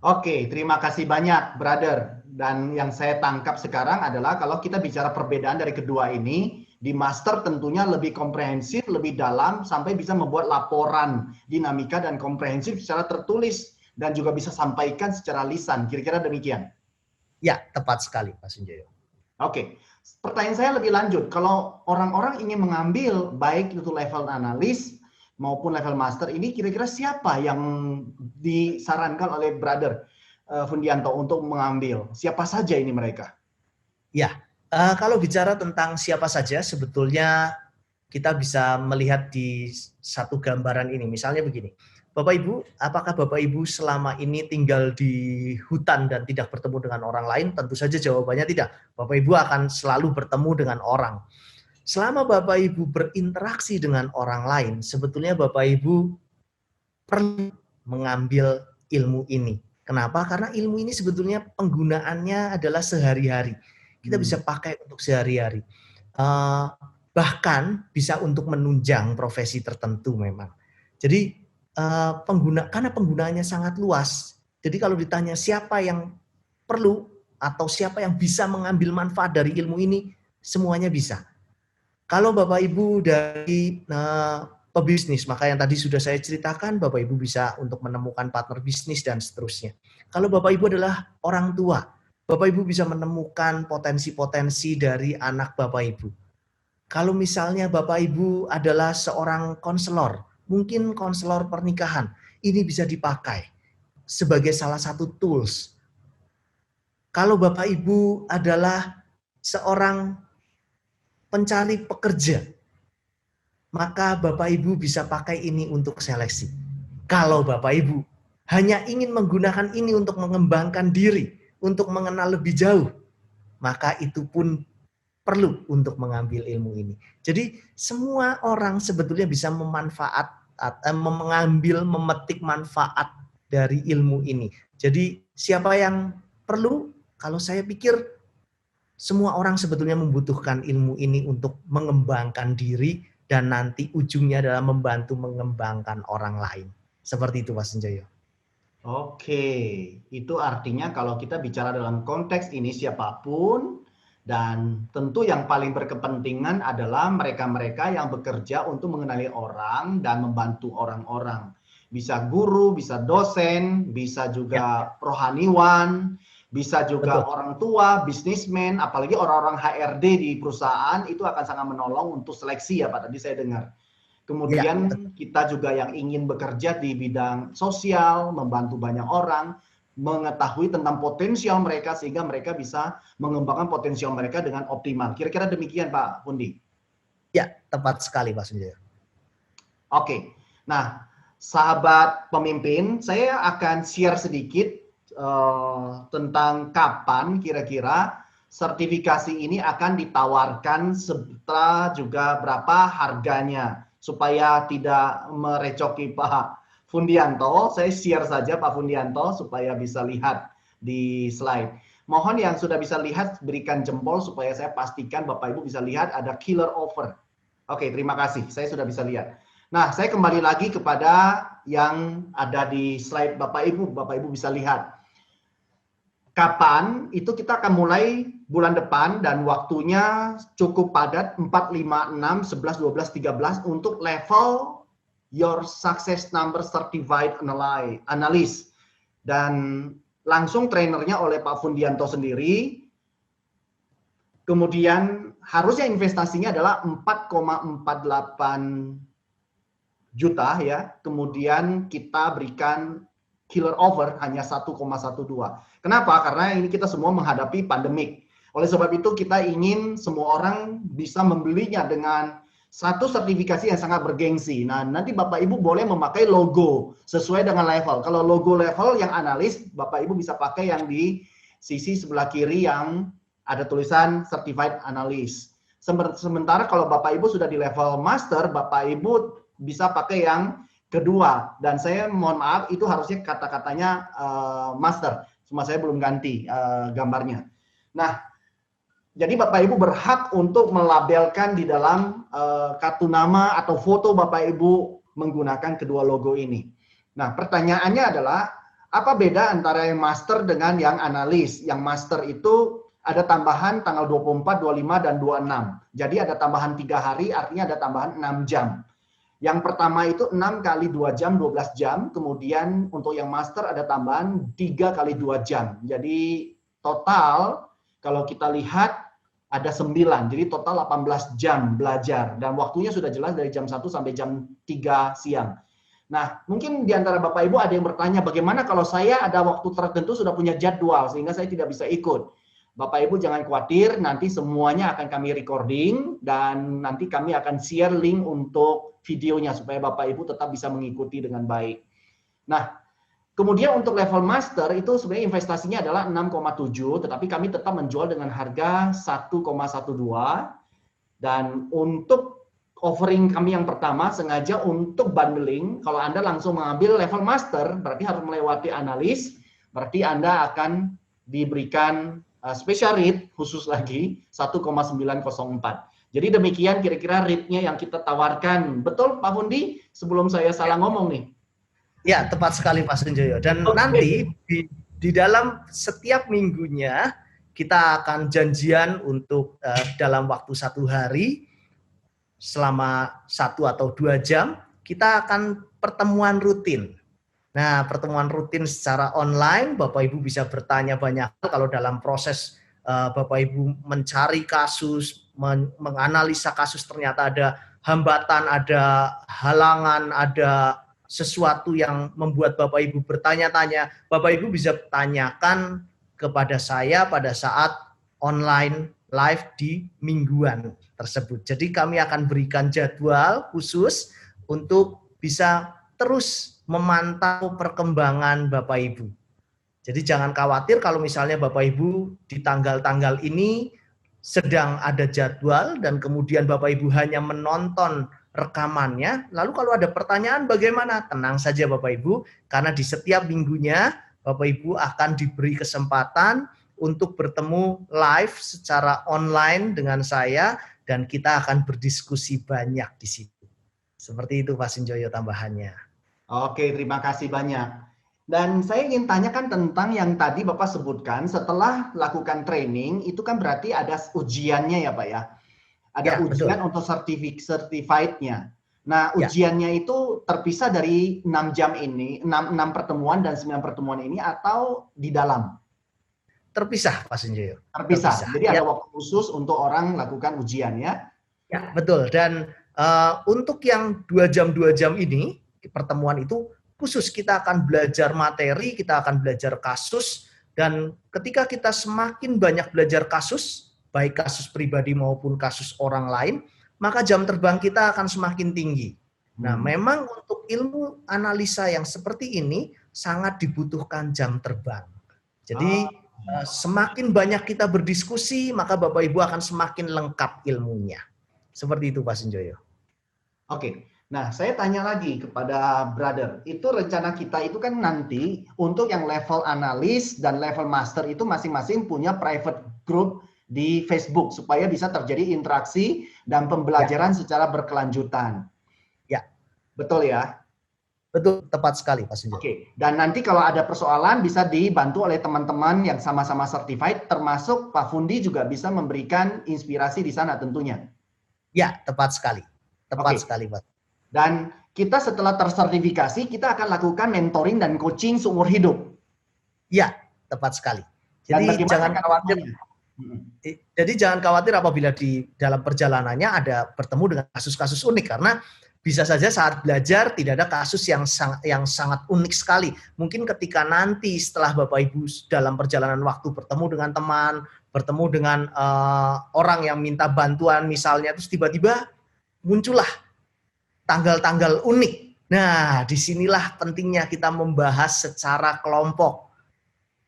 Oke, terima kasih banyak, brother. Dan yang saya tangkap sekarang adalah kalau kita bicara perbedaan dari kedua ini, di master tentunya lebih komprehensif, lebih dalam, sampai bisa membuat laporan dinamika dan komprehensif secara tertulis, dan juga bisa sampaikan secara lisan. Kira-kira demikian. Ya, tepat sekali Pak Sunjoyo. Oke, pertanyaan saya lebih lanjut. Kalau orang-orang ingin mengambil baik itu level analis maupun level master ini, kira-kira siapa yang disarankan oleh Brother Fundianto untuk mengambil? Siapa saja ini mereka? Ya, kalau bicara tentang siapa saja, sebetulnya kita bisa melihat di satu gambaran ini. Misalnya begini, Bapak Ibu, apakah Bapak Ibu selama ini tinggal di hutan dan tidak bertemu dengan orang lain? Tentu saja jawabannya tidak. Bapak Ibu akan selalu bertemu dengan orang. Selama Bapak Ibu berinteraksi dengan orang lain, sebetulnya Bapak Ibu perlu mengambil ilmu ini. Kenapa? Karena ilmu ini sebetulnya penggunaannya adalah sehari-hari. Kita bisa pakai untuk sehari-hari. Bahkan bisa untuk menunjang profesi tertentu memang. Jadi karena penggunaannya sangat luas. Jadi kalau ditanya siapa yang perlu atau siapa yang bisa mengambil manfaat dari ilmu ini, semuanya bisa. Kalau Bapak Ibu dari pebisnis, maka yang tadi sudah saya ceritakan, Bapak Ibu bisa untuk menemukan partner bisnis dan seterusnya. Kalau Bapak Ibu adalah orang tua, Bapak Ibu bisa menemukan potensi-potensi dari anak Bapak Ibu. Kalau misalnya Bapak Ibu adalah seorang konselor, mungkin konselor pernikahan, ini bisa dipakai sebagai salah satu tools. Kalau Bapak Ibu adalah seorang pencari pekerja, maka Bapak Ibu bisa pakai ini untuk seleksi. Kalau Bapak Ibu hanya ingin menggunakan ini untuk mengembangkan diri, untuk mengenal lebih jauh, maka itu pun perlu untuk mengambil ilmu ini. Jadi semua orang sebetulnya bisa memetik manfaat dari ilmu ini. Jadi siapa yang perlu? Kalau saya pikir semua orang sebetulnya membutuhkan ilmu ini untuk mengembangkan diri dan nanti ujungnya adalah membantu mengembangkan orang lain. Seperti itu Pak Sunjoyo. Oke, itu artinya kalau kita bicara dalam konteks ini siapapun, dan tentu yang paling berkepentingan adalah mereka-mereka yang bekerja untuk mengenali orang dan membantu orang-orang. Bisa guru, bisa dosen, bisa juga rohaniwan, bisa juga orang tua, bisnismen, apalagi orang-orang HRD di perusahaan itu akan sangat menolong untuk seleksi ya Pak, tadi saya dengar. Kemudian kita juga yang ingin bekerja di bidang sosial, membantu banyak orang, mengetahui tentang potensial mereka sehingga mereka bisa mengembangkan potensial mereka dengan optimal. Kira-kira demikian Pak Pundi? Ya, tepat sekali Pak Sunjoyo. Oke, nah sahabat pemimpin, saya akan share sedikit tentang kapan kira-kira sertifikasi ini akan ditawarkan serta juga berapa harganya supaya tidak merecoki Pak Fundianto, saya share saja Pak Fundianto supaya bisa lihat di slide. Mohon yang sudah bisa lihat berikan jempol supaya saya pastikan Bapak Ibu bisa lihat ada killer offer. Oke, terima kasih. Saya sudah bisa lihat. Nah, saya kembali lagi kepada yang ada di slide Bapak Ibu. Bapak Ibu bisa lihat. Kapan itu kita akan mulai bulan depan dan waktunya cukup padat 4, 5, 6, 11, 12, 13 untuk level Your Success Number Certified Analyst. Dan langsung trainernya oleh Pak Fundianto sendiri. Kemudian harusnya investasinya adalah 4,48 juta ya. Kemudian kita berikan killer offer hanya 1,12. Kenapa? Karena ini kita semua menghadapi pandemik. Oleh sebab itu kita ingin semua orang bisa membelinya dengan satu sertifikasi yang sangat bergengsi. Nah, nanti Bapak Ibu boleh memakai logo sesuai dengan level. Kalau logo level yang analis, Bapak Ibu bisa pakai yang di sisi sebelah kiri yang ada tulisan Certified Analyst. Sementara kalau Bapak Ibu sudah di level master, Bapak Ibu bisa pakai yang kedua. Dan saya mohon maaf, itu harusnya kata-katanya master. Cuma saya belum ganti gambarnya. Nah, jadi Bapak Ibu berhak untuk melabelkan di dalam kartu nama atau foto Bapak Ibu menggunakan kedua logo ini. Nah, pertanyaannya adalah, apa beda antara yang master dengan yang analis? Yang master itu ada tambahan tanggal 24, 25, dan 26. Jadi ada tambahan 3 hari, artinya ada tambahan 6 jam. Yang pertama itu 6 kali 2 jam, 12 jam. Kemudian untuk yang master ada tambahan 3 kali 2 jam. Jadi total kalau kita lihat ada 9. Jadi total 18 jam belajar. Dan waktunya sudah jelas dari jam 1 sampai jam 3 siang. Nah, mungkin di antara Bapak Ibu ada yang bertanya, bagaimana kalau saya ada waktu tertentu sudah punya jadwal sehingga saya tidak bisa ikut? Bapak Ibu jangan khawatir, nanti semuanya akan kami recording dan nanti kami akan share link untuk videonya supaya Bapak Ibu tetap bisa mengikuti dengan baik. Nah, kemudian untuk level master itu sebenarnya investasinya adalah 6,7, tetapi kami tetap menjual dengan harga 1,12. Dan untuk offering kami yang pertama sengaja untuk bundling, kalau Anda langsung mengambil level master, berarti harus melewati analis, berarti Anda akan diberikan special rate khusus lagi 1,904. Jadi demikian kira-kira rate-nya yang kita tawarkan. Betul Pak Fundi? Sebelum saya salah ngomong nih. Ya, tepat sekali Pak Sunjoyo. Dan nanti di dalam setiap minggunya kita akan janjian untuk dalam waktu 1 hari selama 1 atau 2 jam kita akan pertemuan rutin. Nah, pertemuan rutin secara online, Bapak Ibu bisa bertanya banyak hal. Kalau dalam proses Bapak Ibu mencari kasus, menganalisa kasus, ternyata ada hambatan, ada halangan, ada sesuatu yang membuat Bapak Ibu bertanya-tanya, Bapak Ibu bisa tanyakan kepada saya pada saat online live di mingguan tersebut. Jadi kami akan berikan jadwal khusus untuk bisa terus memantau perkembangan Bapak Ibu. Jadi jangan khawatir kalau misalnya Bapak Ibu di tanggal-tanggal ini sedang ada jadwal dan kemudian Bapak Ibu hanya menonton rekamannya, lalu kalau ada pertanyaan bagaimana? Tenang saja Bapak Ibu, karena di setiap minggunya Bapak Ibu akan diberi kesempatan untuk bertemu live secara online dengan saya dan kita akan berdiskusi banyak di situ. Seperti itu Pak Sunjoyo tambahannya. Oke, terima kasih banyak. Dan saya ingin tanyakan tentang yang tadi Bapak sebutkan, setelah lakukan training, itu kan berarti ada ujiannya ya Pak ya? Ada Ya, ujian betul. untuk certified-nya. Nah, ujiannya itu terpisah dari 6 jam ini, 6 pertemuan dan 9 pertemuan ini, atau di dalam? Terpisah Pak Sunjoyo. Terpisah. Jadi ada waktu khusus untuk orang lakukan ujian ya? Ya, betul. Dan untuk yang 2 jam ini, pertemuan itu khusus kita akan belajar materi, kita akan belajar kasus, dan ketika kita semakin banyak belajar kasus, baik kasus pribadi maupun kasus orang lain, maka jam terbang kita akan semakin tinggi. Nah, memang untuk ilmu analisa yang seperti ini sangat dibutuhkan jam terbang. Jadi semakin banyak kita berdiskusi, maka Bapak Ibu akan semakin lengkap ilmunya. Seperti itu Pak Sunjoyo. Oke. Nah, saya tanya lagi kepada brother, itu rencana kita itu kan nanti untuk yang level analis dan level master itu masing-masing punya private group di Facebook supaya bisa terjadi interaksi dan pembelajaran secara berkelanjutan. Ya, Betul ya? betul, tepat sekali Pak Sunjoyo. Oke, dan nanti kalau ada persoalan bisa dibantu oleh teman-teman yang sama-sama certified, termasuk Pak Fundi juga bisa memberikan inspirasi di sana tentunya. Ya, tepat sekali. Tepat Oke. sekali, Pak. Dan kita setelah tersertifikasi, kita akan lakukan mentoring dan coaching seumur hidup. Ya, tepat sekali. Dan Jadi jangan akan khawatir. semuanya? Jadi jangan khawatir apabila di dalam perjalanannya ada bertemu dengan kasus-kasus unik, karena bisa saja saat belajar tidak ada kasus yang sangat unik sekali. Mungkin ketika nanti setelah Bapak Ibu dalam perjalanan waktu bertemu dengan teman, bertemu dengan orang yang minta bantuan misalnya, terus tiba-tiba muncullah tanggal-tanggal unik. Nah, disinilah pentingnya kita membahas secara kelompok.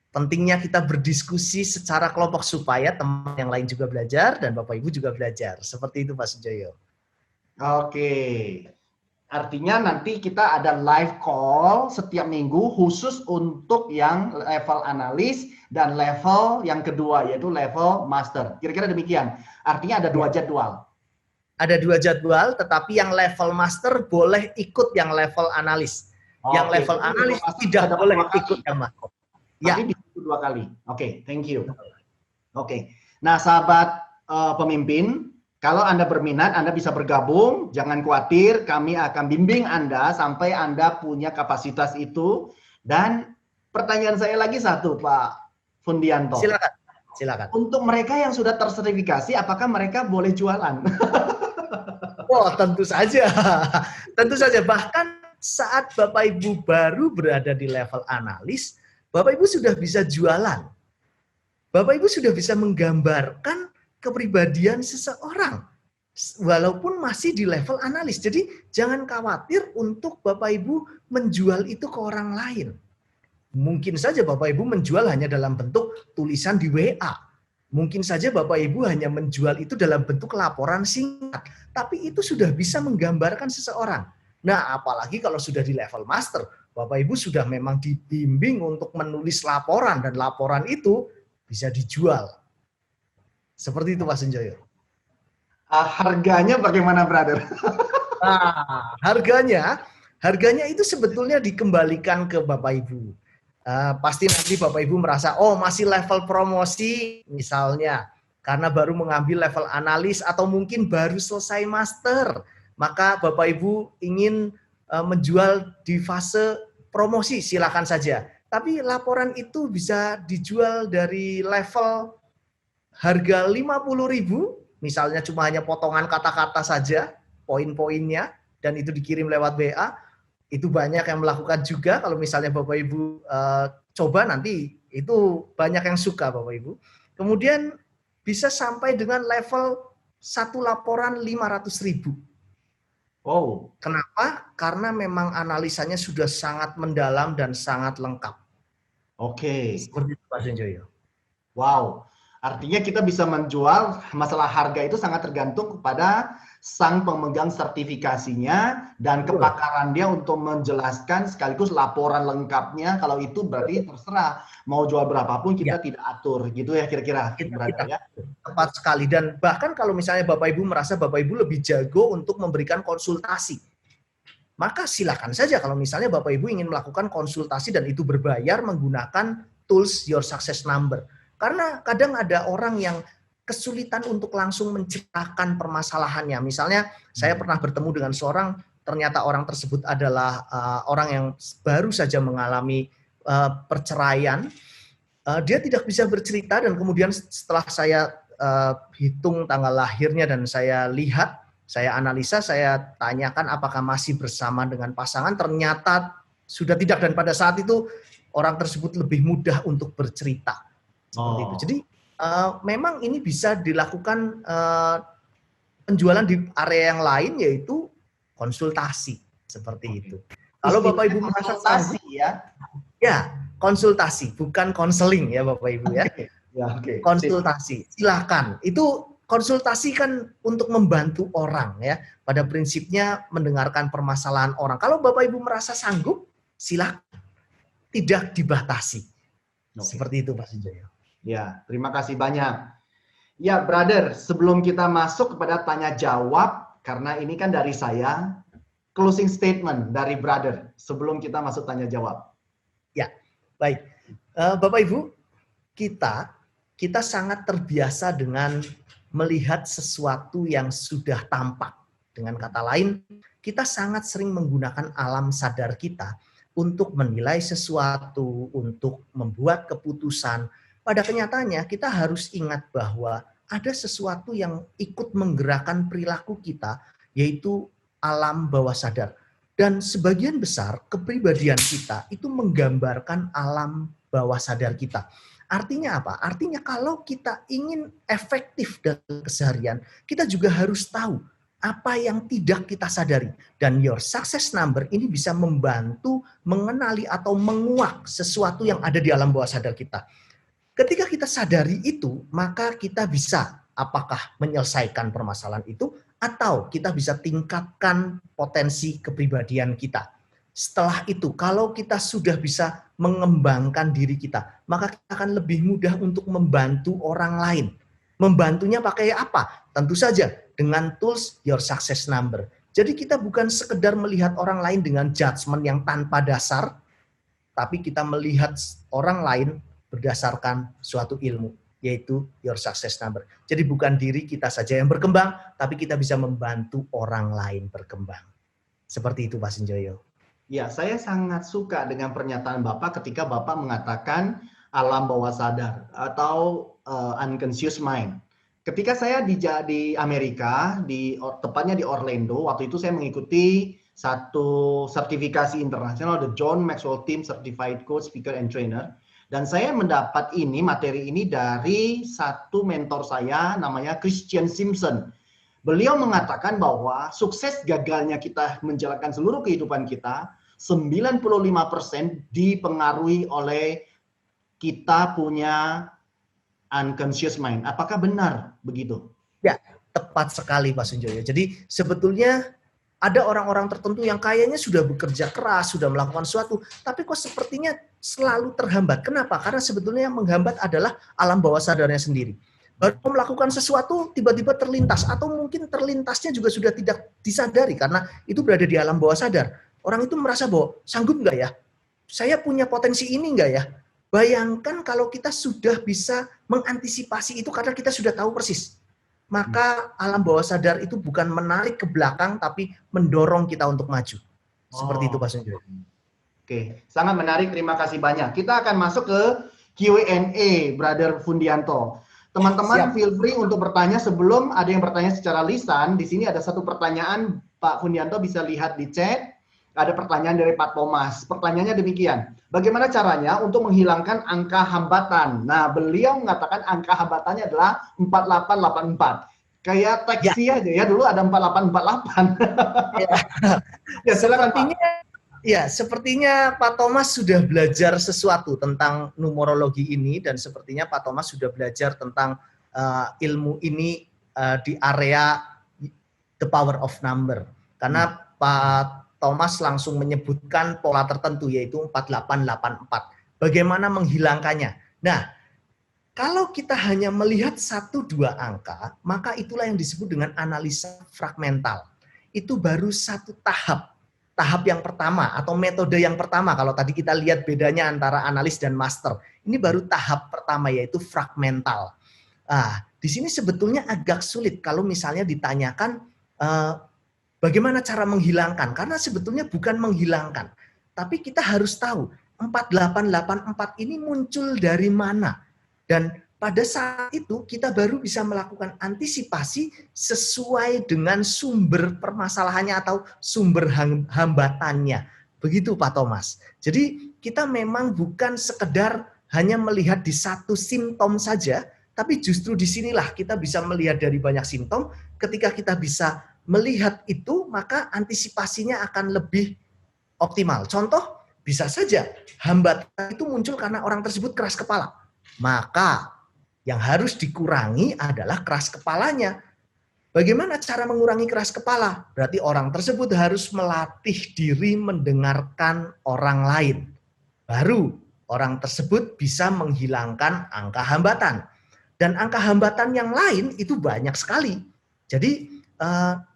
Pentingnya kita berdiskusi secara kelompok supaya teman yang lain juga belajar dan Bapak Ibu juga belajar. Seperti itu Pak Sunjoyo. Oke. Artinya nanti kita ada live call setiap minggu khusus untuk yang level analis dan level yang kedua yaitu level master. Kira-kira demikian. Artinya ada 2 jadwal. Ada 2 jadwal, tetapi yang level master boleh ikut yang level analis. Yang level analis tidak boleh ikut yang master. Tapi bisa 2 kali. Oke, thank you. Oke. Nah, sahabat pemimpin, kalau Anda berminat, Anda bisa bergabung. Jangan khawatir, kami akan bimbing Anda sampai Anda punya kapasitas itu. Dan pertanyaan saya lagi satu, Pak Fundianto. Silakan. Untuk mereka yang sudah tersertifikasi, apakah mereka boleh jualan? Oh, tentu saja. Tentu saja. Bahkan saat Bapak Ibu baru berada di level analis, Bapak Ibu sudah bisa jualan. Bapak Ibu sudah bisa menggambarkan kepribadian seseorang. Walaupun masih di level analis. Jadi jangan khawatir untuk Bapak Ibu menjual itu ke orang lain. Mungkin saja Bapak Ibu menjual hanya dalam bentuk tulisan di WA. Mungkin saja Bapak Ibu hanya menjual itu dalam bentuk laporan singkat. Tapi itu sudah bisa menggambarkan seseorang. Nah, apalagi kalau sudah di level master, Bapak Ibu sudah memang dibimbing untuk menulis laporan, dan laporan itu bisa dijual. Seperti itu Pak Sunjoyo. Harganya bagaimana, brother? Nah, harganya itu sebetulnya dikembalikan ke Bapak Ibu. Pasti nanti Bapak Ibu merasa, oh masih level promosi misalnya, karena baru mengambil level analis atau mungkin baru selesai master, maka Bapak Ibu ingin menjual di fase promosi, silakan saja. Tapi laporan itu bisa dijual dari level harga 50.000, misalnya cuma hanya potongan kata-kata saja, poin-poinnya, dan itu dikirim lewat WA. Itu banyak yang melakukan juga. Kalau misalnya Bapak Ibu coba nanti, itu banyak yang suka Bapak Ibu. Kemudian bisa sampai dengan level 1 laporan 500.000. Oh. Kenapa? Karena memang analisanya sudah sangat mendalam dan sangat lengkap. Oke. Seperti itu Pak Sunjoyo. Wow. Artinya kita bisa menjual, masalah harga itu sangat tergantung kepada sang pemegang sertifikasinya dan kepakaran dia untuk menjelaskan sekaligus laporan lengkapnya. Kalau itu berarti terserah mau jual berapapun kita tidak atur, gitu ya kira-kira. Ya. Tepat sekali. Dan bahkan kalau misalnya Bapak Ibu merasa Bapak Ibu lebih jago untuk memberikan konsultasi, maka silakan saja kalau misalnya Bapak Ibu ingin melakukan konsultasi dan itu berbayar menggunakan tools Your Success Number. Karena kadang ada orang yang kesulitan untuk langsung menceritakan permasalahannya. Misalnya saya pernah bertemu dengan seorang, ternyata orang tersebut adalah orang yang baru saja mengalami perceraian. Dia tidak bisa bercerita, dan kemudian setelah saya hitung tanggal lahirnya dan saya lihat, saya analisa, saya tanyakan apakah masih bersama dengan pasangan, ternyata sudah tidak, dan pada saat itu orang tersebut lebih mudah untuk bercerita. Seperti itu. Jadi memang ini bisa dilakukan penjualan di area yang lain, yaitu konsultasi seperti itu. Kalau Bapak Ibu merasa sanggup, ya konsultasi, bukan konseling ya Bapak Ibu ya. Konsultasi, silakan. Itu konsultasi kan untuk membantu orang ya. Pada prinsipnya mendengarkan permasalahan orang. Kalau Bapak Ibu merasa sanggup, silakan. Tidak dibatasi. Seperti itu Pak Sunjoyo. Ya, terima kasih banyak. Ya, brother, sebelum kita masuk kepada tanya jawab, karena ini kan dari saya, closing statement dari brother sebelum kita masuk tanya jawab. Ya, baik. Bapak Ibu, kita sangat terbiasa dengan melihat sesuatu yang sudah tampak. Dengan kata lain, kita sangat sering menggunakan alam sadar kita untuk menilai sesuatu, untuk membuat keputusan. Pada kenyataannya, kita harus ingat bahwa ada sesuatu yang ikut menggerakkan perilaku kita, yaitu alam bawah sadar. Dan sebagian besar kepribadian kita itu menggambarkan alam bawah sadar kita. Artinya apa? Artinya kalau kita ingin efektif dalam keseharian, kita juga harus tahu apa yang tidak kita sadari. Dan your success number ini bisa membantu mengenali atau menguak sesuatu yang ada di alam bawah sadar kita. Ketika kita sadari itu, maka kita bisa apakah menyelesaikan permasalahan itu, atau kita bisa tingkatkan potensi kepribadian kita. Setelah itu, kalau kita sudah bisa mengembangkan diri kita, maka kita akan lebih mudah untuk membantu orang lain. Membantunya pakai apa? Tentu saja dengan tools your success number. Jadi kita bukan sekedar melihat orang lain dengan judgement yang tanpa dasar, tapi kita melihat orang lain berdasarkan suatu ilmu, yaitu your success number. Jadi bukan diri kita saja yang berkembang, tapi kita bisa membantu orang lain berkembang. Seperti itu Pak Sunjoyo. Ya, saya sangat suka dengan pernyataan Bapak ketika Bapak mengatakan alam bawah sadar atau unconscious mind. Ketika saya di Amerika, tepatnya di Orlando, waktu itu saya mengikuti satu sertifikasi internasional, the John Maxwell Team Certified Coach, Speaker and Trainer. Dan saya mendapat materi ini dari satu mentor saya, namanya Christian Simpson. Beliau mengatakan bahwa sukses gagalnya kita menjalankan seluruh kehidupan kita, 95% dipengaruhi oleh kita punya unconscious mind. Apakah benar begitu? Ya, tepat sekali Pak Sunjoyo. Jadi sebetulnya ada orang-orang tertentu yang kayaknya sudah bekerja keras, sudah melakukan sesuatu, tapi kok sepertinya selalu terhambat. Kenapa? Karena sebetulnya yang menghambat adalah alam bawah sadarnya sendiri. Baru melakukan sesuatu, tiba-tiba terlintas, atau mungkin terlintasnya juga sudah tidak disadari, karena itu berada di alam bawah sadar. Orang itu merasa bahwa, sanggup nggak ya? Saya punya potensi ini nggak ya? Bayangkan kalau kita sudah bisa mengantisipasi itu karena kita sudah tahu persis. Maka alam bawah sadar itu bukan menarik ke belakang, tapi mendorong kita untuk maju. Seperti itu Pak Sunjoyo. Oke, sangat menarik. Terima kasih banyak. Kita akan masuk ke Q&A, Brother Fundianto. Teman-teman feel free untuk bertanya sebelum ada yang bertanya secara lisan. Di sini ada satu pertanyaan, Pak Fundianto bisa lihat di chat. Ada pertanyaan dari Pak Thomas. Pertanyaannya demikian. Bagaimana caranya untuk menghilangkan angka hambatan? Nah, beliau mengatakan angka hambatannya adalah 4884. Kayak taksi aja ya, dulu ada 4848. Ya, silakan Pak. Sepertinya Pak Thomas sudah belajar sesuatu tentang numerologi ini, dan sepertinya Pak Thomas sudah belajar tentang ilmu ini di area the power of number. Karena Pak Thomas langsung menyebutkan pola tertentu, yaitu 4884. Bagaimana menghilangkannya? Nah, kalau kita hanya melihat 1-2 angka, maka itulah yang disebut dengan analisa fragmental. Itu baru satu tahap. Tahap yang pertama atau metode yang pertama, kalau tadi kita lihat bedanya antara analis dan master. Ini baru tahap pertama, yaitu fragmental. Di sini sebetulnya agak sulit kalau misalnya ditanyakan bagaimana cara menghilangkan? Karena sebetulnya bukan menghilangkan, tapi kita harus tahu 4884 ini muncul dari mana. Dan pada saat itu kita baru bisa melakukan antisipasi sesuai dengan sumber permasalahannya atau sumber hambatannya. Begitu Pak Thomas. Jadi kita memang bukan sekedar hanya melihat di satu simptom saja, tapi justru disinilah kita bisa melihat dari banyak simptom. Ketika kita bisa melihat itu, maka antisipasinya akan lebih optimal. Contoh, bisa saja hambatan itu muncul karena orang tersebut keras kepala. Maka Yang harus dikurangi adalah keras kepalanya. Bagaimana cara mengurangi keras kepala? Berarti orang tersebut harus melatih diri mendengarkan orang lain. Baru orang tersebut bisa menghilangkan angka hambatan. Dan angka hambatan yang lain itu banyak sekali. Jadi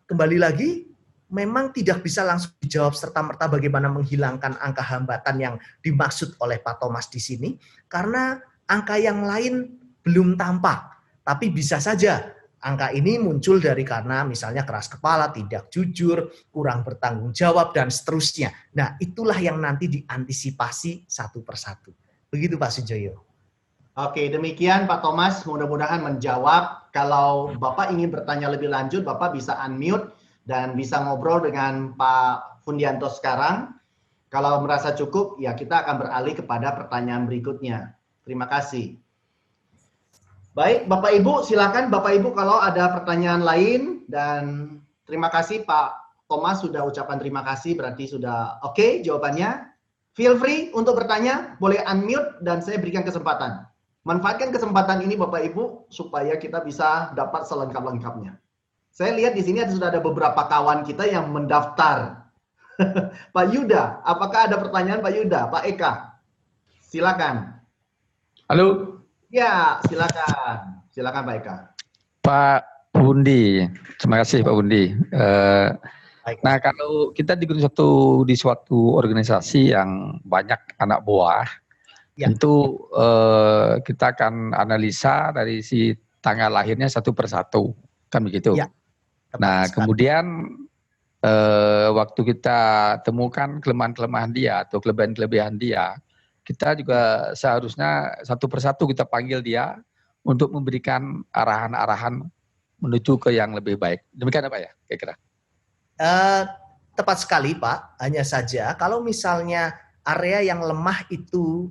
kembali lagi, memang tidak bisa langsung dijawab serta-merta bagaimana menghilangkan angka hambatan yang dimaksud oleh Pak Thomas di sini, karena angka yang lain belum tampak. Tapi bisa saja angka ini muncul dari karena misalnya keras kepala, tidak jujur, kurang bertanggung jawab, dan seterusnya. Nah, itulah yang nanti diantisipasi satu persatu. Begitu Pak Sujoyo. Oke, demikian Pak Thomas. Mudah-mudahan menjawab. Kalau Bapak ingin bertanya lebih lanjut, Bapak bisa unmute dan bisa ngobrol dengan Pak Fundianto sekarang. Kalau merasa cukup, ya kita akan beralih kepada pertanyaan berikutnya. Terima kasih. Baik, Bapak Ibu, silakan Bapak Ibu kalau ada pertanyaan lain, dan terima kasih Pak Thomas sudah ucapkan terima kasih, berarti sudah oke jawabannya. Feel free untuk bertanya, boleh unmute dan saya berikan kesempatan. Manfaatkan kesempatan ini Bapak Ibu supaya kita bisa dapat selengkap-lengkapnya. Saya lihat di sini sudah ada beberapa kawan kita yang mendaftar. Pak Yuda, apakah ada pertanyaan Pak Yuda? Pak Eka, silakan. Halo. Ya, silakan. Silakan Pak Eka. Pak Bundi, terima kasih Pak Bundi. Nah, kalau kita di suatu organisasi yang banyak anak buah, ya, tentu kita akan analisa dari si tanggal lahirnya satu persatu, kan begitu? Ya. Nah, kemudian waktu kita temukan kelemahan-kelemahan dia atau kelebihan-kelebihan dia, kita juga seharusnya satu persatu kita panggil dia untuk memberikan arahan-arahan menuju ke yang lebih baik. Demikian apa ya kira-kira? Tepat sekali Pak, hanya saja kalau misalnya area yang lemah itu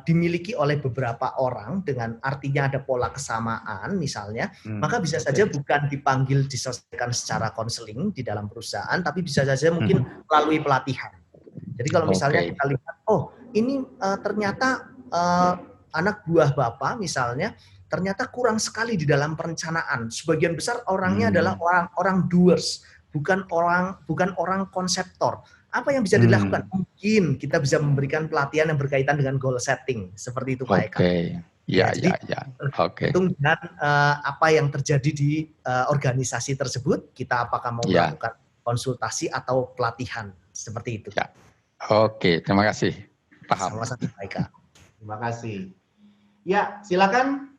dimiliki oleh beberapa orang dengan artinya ada pola kesamaan misalnya, maka bisa saja bukan dipanggil diselesaikan secara konseling di dalam perusahaan, tapi bisa saja mungkin melalui pelatihan. Jadi kalau misalnya kita lihat, oh ini ternyata anak buah Bapak misalnya, ternyata kurang sekali di dalam perencanaan. Sebagian besar orangnya adalah orang doers, bukan orang konseptor. Apa yang bisa dilakukan? Mungkin kita bisa memberikan pelatihan yang berkaitan dengan goal setting, seperti itu Pak Eka. Jadi tergantung dengan apa yang terjadi di organisasi tersebut, kita apakah mau melakukan konsultasi atau pelatihan, seperti itu. Ya. Oke, terima kasih. Paham. Sama-sama Pak Eka. Terima kasih. Ya, silakan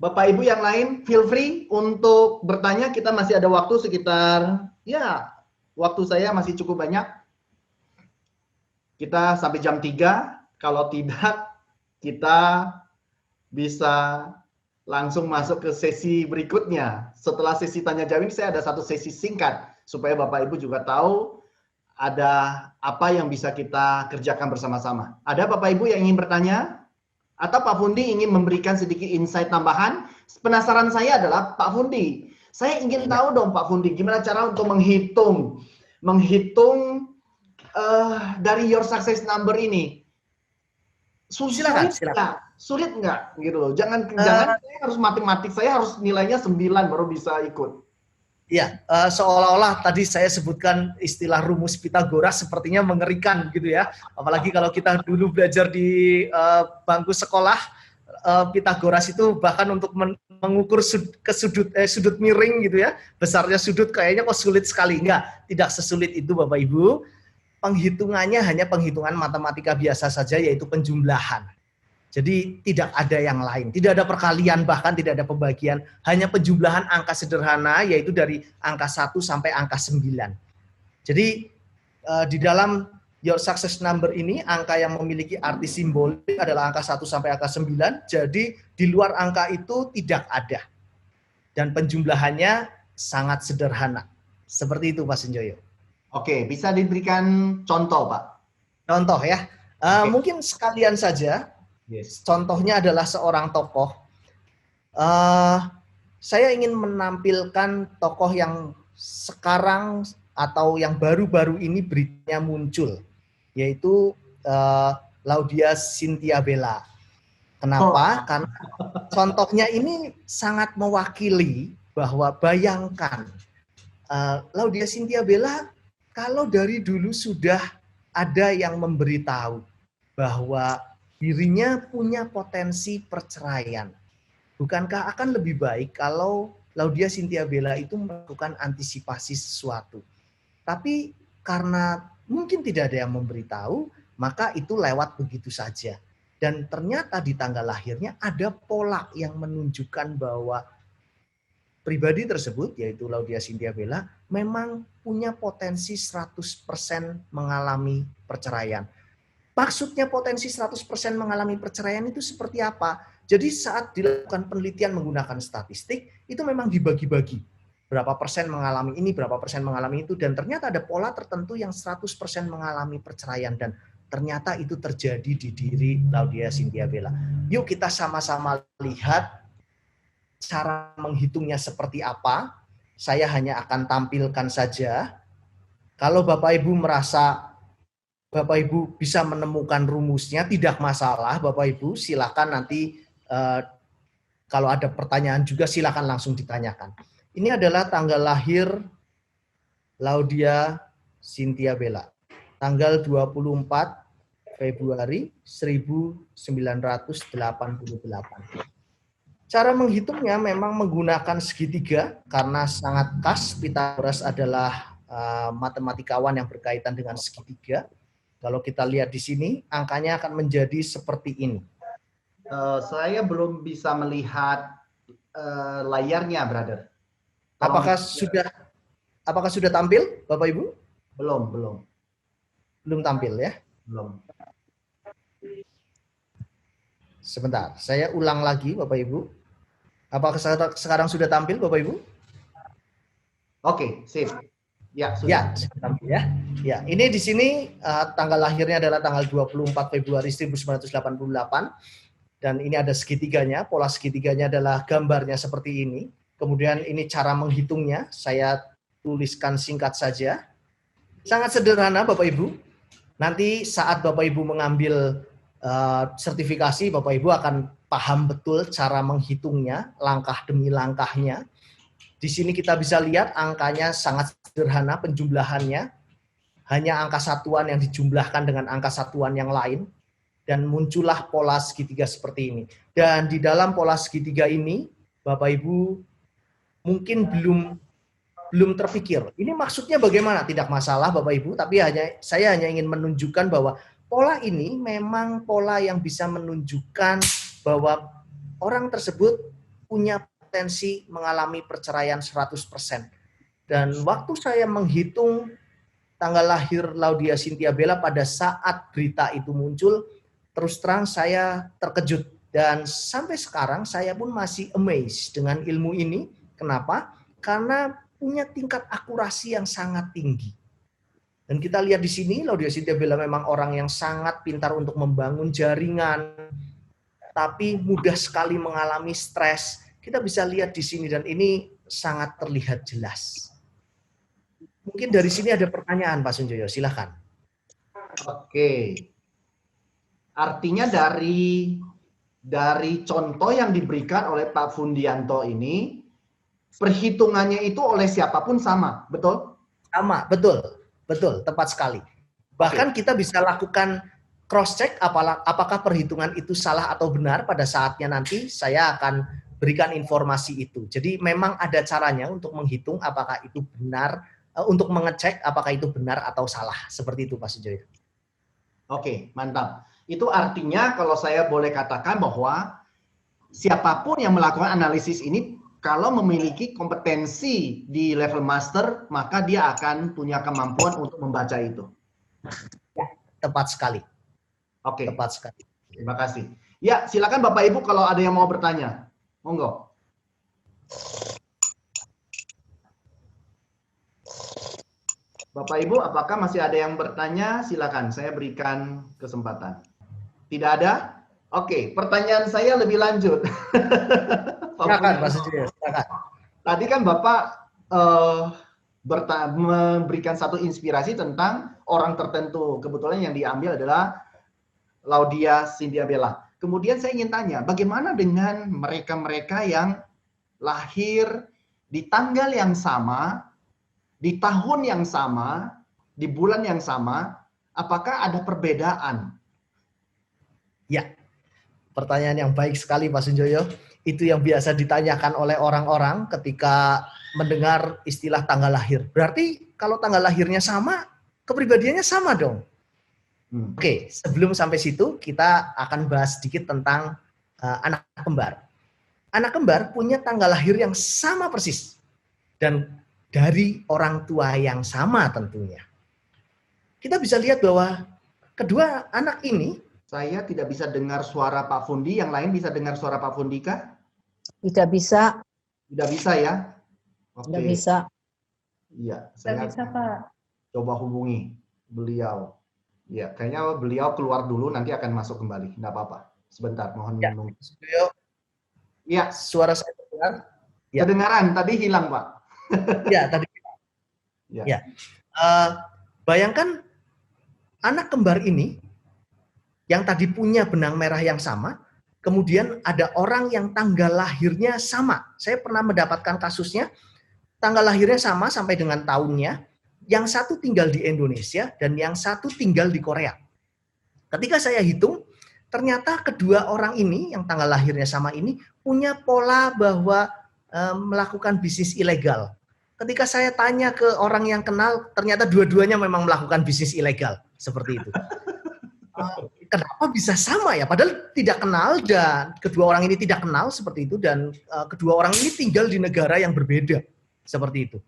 Bapak Ibu yang lain, feel free untuk bertanya. Kita masih ada waktu sekitar, ya, waktu saya masih cukup banyak. Kita sampai jam 3, kalau tidak kita bisa langsung masuk ke sesi berikutnya. Setelah sesi tanya jawab ini saya ada satu sesi singkat supaya Bapak Ibu juga tahu ada apa yang bisa kita kerjakan bersama-sama. Ada Bapak Ibu yang ingin bertanya? Atau Pak Fundi ingin memberikan sedikit insight tambahan? Penasaran saya adalah Pak Fundi, saya ingin tahu dong Pak Fundi, gimana cara untuk menghitung dari your success number ini. Silakan. Sulit nggak gitu loh. Jangan saya harus matematik, saya harus nilainya 9 baru bisa ikut. Ya, seolah-olah tadi saya sebutkan istilah rumus Pitagoras sepertinya mengerikan gitu ya. Apalagi kalau kita dulu belajar di bangku sekolah, Pitagoras itu bahkan untuk mengukur sudut miring gitu ya, besarnya sudut kayaknya kok sulit sekali. Enggak, tidak sesulit itu Bapak Ibu. Penghitungannya hanya penghitungan matematika biasa saja, yaitu penjumlahan. Jadi tidak ada yang lain, tidak ada perkalian, bahkan tidak ada pembagian, hanya penjumlahan angka sederhana, yaitu dari angka 1 sampai angka 9. Jadi di dalam your success number ini, angka yang memiliki arti simbolik adalah angka 1 sampai angka 9, jadi di luar angka itu tidak ada. Dan penjumlahannya sangat sederhana. Seperti itu Pak Sunjoyo. Oke, bisa diberikan contoh Pak? Contoh ya, mungkin sekalian saja. Contohnya adalah seorang tokoh. Saya ingin menampilkan tokoh yang sekarang atau yang baru-baru ini beritanya muncul, yaitu Laudya Chintya Bella. Kenapa? Karena contohnya ini sangat mewakili bahwa bayangkan Laudia Cynthia Bella kalau dari dulu sudah ada yang memberitahu bahwa dirinya punya potensi perceraian. Bukankah akan lebih baik kalau Laudia Cynthia Bella itu melakukan antisipasi sesuatu? Tapi karena mungkin tidak ada yang memberitahu, maka itu lewat begitu saja. Dan ternyata di tanggal lahirnya ada pola yang menunjukkan bahwa pribadi tersebut, yaitu Laudia Cynthia Bella, memang punya potensi 100% mengalami perceraian. Maksudnya potensi 100% mengalami perceraian itu seperti apa? Jadi saat dilakukan penelitian menggunakan statistik, itu memang dibagi-bagi. Berapa persen mengalami ini, berapa persen mengalami itu, dan ternyata ada pola tertentu yang 100% mengalami perceraian, dan ternyata itu terjadi di diri Laudia Cynthia Bella. Yuk kita sama-sama lihat cara menghitungnya seperti apa. Saya hanya akan tampilkan saja. Kalau Bapak Ibu merasa Bapak Ibu bisa menemukan rumusnya, tidak masalah. Bapak Ibu silakan nanti kalau ada pertanyaan juga silakan langsung ditanyakan. Ini adalah tanggal lahir Laudia Cynthia Bella. Tanggal 24 Februari 1988. Cara menghitungnya memang menggunakan segitiga karena sangat khas. Pythagoras adalah matematikawan yang berkaitan dengan segitiga. Kalau kita lihat di sini, angkanya akan menjadi seperti ini. Saya belum bisa melihat layarnya, brother. Apakah sudah tampil, Bapak Ibu? Belum tampil ya? Belum. Sebentar, saya ulang lagi, Bapak Ibu. Apakah sekarang sudah tampil, Bapak Ibu? Oke, sip. Ya, sudah. Ya, tampil ya. Ya, ini di sini tanggal lahirnya adalah tanggal 24 Februari 1988. Dan ini ada segitiganya, pola segitiganya adalah gambarnya seperti ini. Kemudian ini cara menghitungnya, saya tuliskan singkat saja. Sangat sederhana Bapak Ibu. Nanti saat Bapak Ibu mengambil sertifikasi, Bapak Ibu akan paham betul cara menghitungnya, langkah demi langkahnya. Di sini kita bisa lihat angkanya sangat sederhana penjumlahannya. Hanya angka satuan yang dijumlahkan dengan angka satuan yang lain. Dan muncullah pola segitiga seperti ini. Dan di dalam pola segitiga ini, Bapak Ibu mungkin belum terpikir. Ini maksudnya bagaimana? Tidak masalah Bapak Ibu, tapi saya hanya ingin menunjukkan bahwa pola ini memang pola yang bisa menunjukkan bahwa orang tersebut punya potensi mengalami perceraian 100%. Dan waktu saya menghitung tanggal lahir Laudia Cynthia Bella pada saat berita itu muncul, terus terang saya terkejut. Dan sampai sekarang saya pun masih amazed dengan ilmu ini. Kenapa? Karena punya tingkat akurasi yang sangat tinggi. Dan kita lihat di sini, Laudia Cynthia Bella memang orang yang sangat pintar untuk membangun jaringan, tapi mudah sekali mengalami stres. Kita bisa lihat di sini dan ini sangat terlihat jelas. Mungkin dari sini ada pertanyaan Pak Sunjoyo, silakan. Oke. Artinya dari contoh yang diberikan oleh Pak Fundianto ini, perhitungannya itu oleh siapapun sama, betul? Sama, betul, tepat sekali. Bahkan kita bisa lakukan cross check apakah perhitungan itu salah atau benar. Pada saatnya nanti saya akan berikan informasi itu. Jadi memang ada caranya untuk menghitung apakah itu benar, untuk mengecek apakah itu benar atau salah. Seperti itu Pak Sujoyo. Oke, mantap. Itu artinya kalau saya boleh katakan bahwa siapapun yang melakukan analisis ini, kalau memiliki kompetensi di level master, maka dia akan punya kemampuan untuk membaca itu. Ya, tepat sekali. Oke. Tepat sekali. Terima kasih. Ya, silakan Bapak Ibu kalau ada yang mau bertanya. Monggo. Bapak Ibu, apakah masih ada yang bertanya? Silakan, saya berikan kesempatan. Tidak ada? Oke, pertanyaan saya lebih lanjut. Silakan, Pak Sujoyo, silakan. Tadi kan Bapak memberikan satu inspirasi tentang orang tertentu. Kebetulan yang diambil adalah Laudia Cynthia Bella. kemudian saya ingin tanya, bagaimana dengan mereka-mereka yang lahir di tanggal yang sama, di tahun yang sama, di bulan yang sama, apakah ada perbedaan? Ya, pertanyaan yang baik sekali Pak Sunjoyo. Itu yang biasa ditanyakan oleh orang-orang ketika mendengar istilah tanggal lahir. Berarti kalau tanggal lahirnya sama, kepribadiannya sama dong. Oke, sebelum sampai situ kita akan bahas sedikit tentang anak kembar. Anak kembar punya tanggal lahir yang sama persis dan dari orang tua yang sama tentunya. Kita bisa lihat bahwa kedua anak ini. Saya tidak bisa dengar suara Pak Fundi, yang lain bisa dengar suara Pak Fundi kah? Tidak bisa. Tidak bisa ya? Oke. Tidak bisa. Iya, saya bisa Pak. Coba hubungi beliau. Ya, kayaknya beliau keluar dulu, nanti akan masuk kembali. Tidak apa-apa. Sebentar, mohon menunggu. Ya, suara saya terdengar? Ya. Kedengaran, tadi hilang Pak. Ya, tadi hilang. Ya. Bayangkan anak kembar ini yang tadi punya benang merah yang sama, kemudian ada orang yang tanggal lahirnya sama. Saya pernah mendapatkan kasusnya, tanggal lahirnya sama sampai dengan tahunnya, yang satu tinggal di Indonesia dan yang satu tinggal di Korea. Ketika saya hitung, ternyata kedua orang ini yang tanggal lahirnya sama ini punya pola bahwa melakukan bisnis ilegal. Ketika saya tanya ke orang yang kenal, ternyata dua-duanya memang melakukan bisnis ilegal seperti itu. Kenapa bisa sama ya? Padahal tidak kenal dan kedua orang ini tidak kenal seperti itu dan kedua orang ini tinggal di negara yang berbeda seperti itu.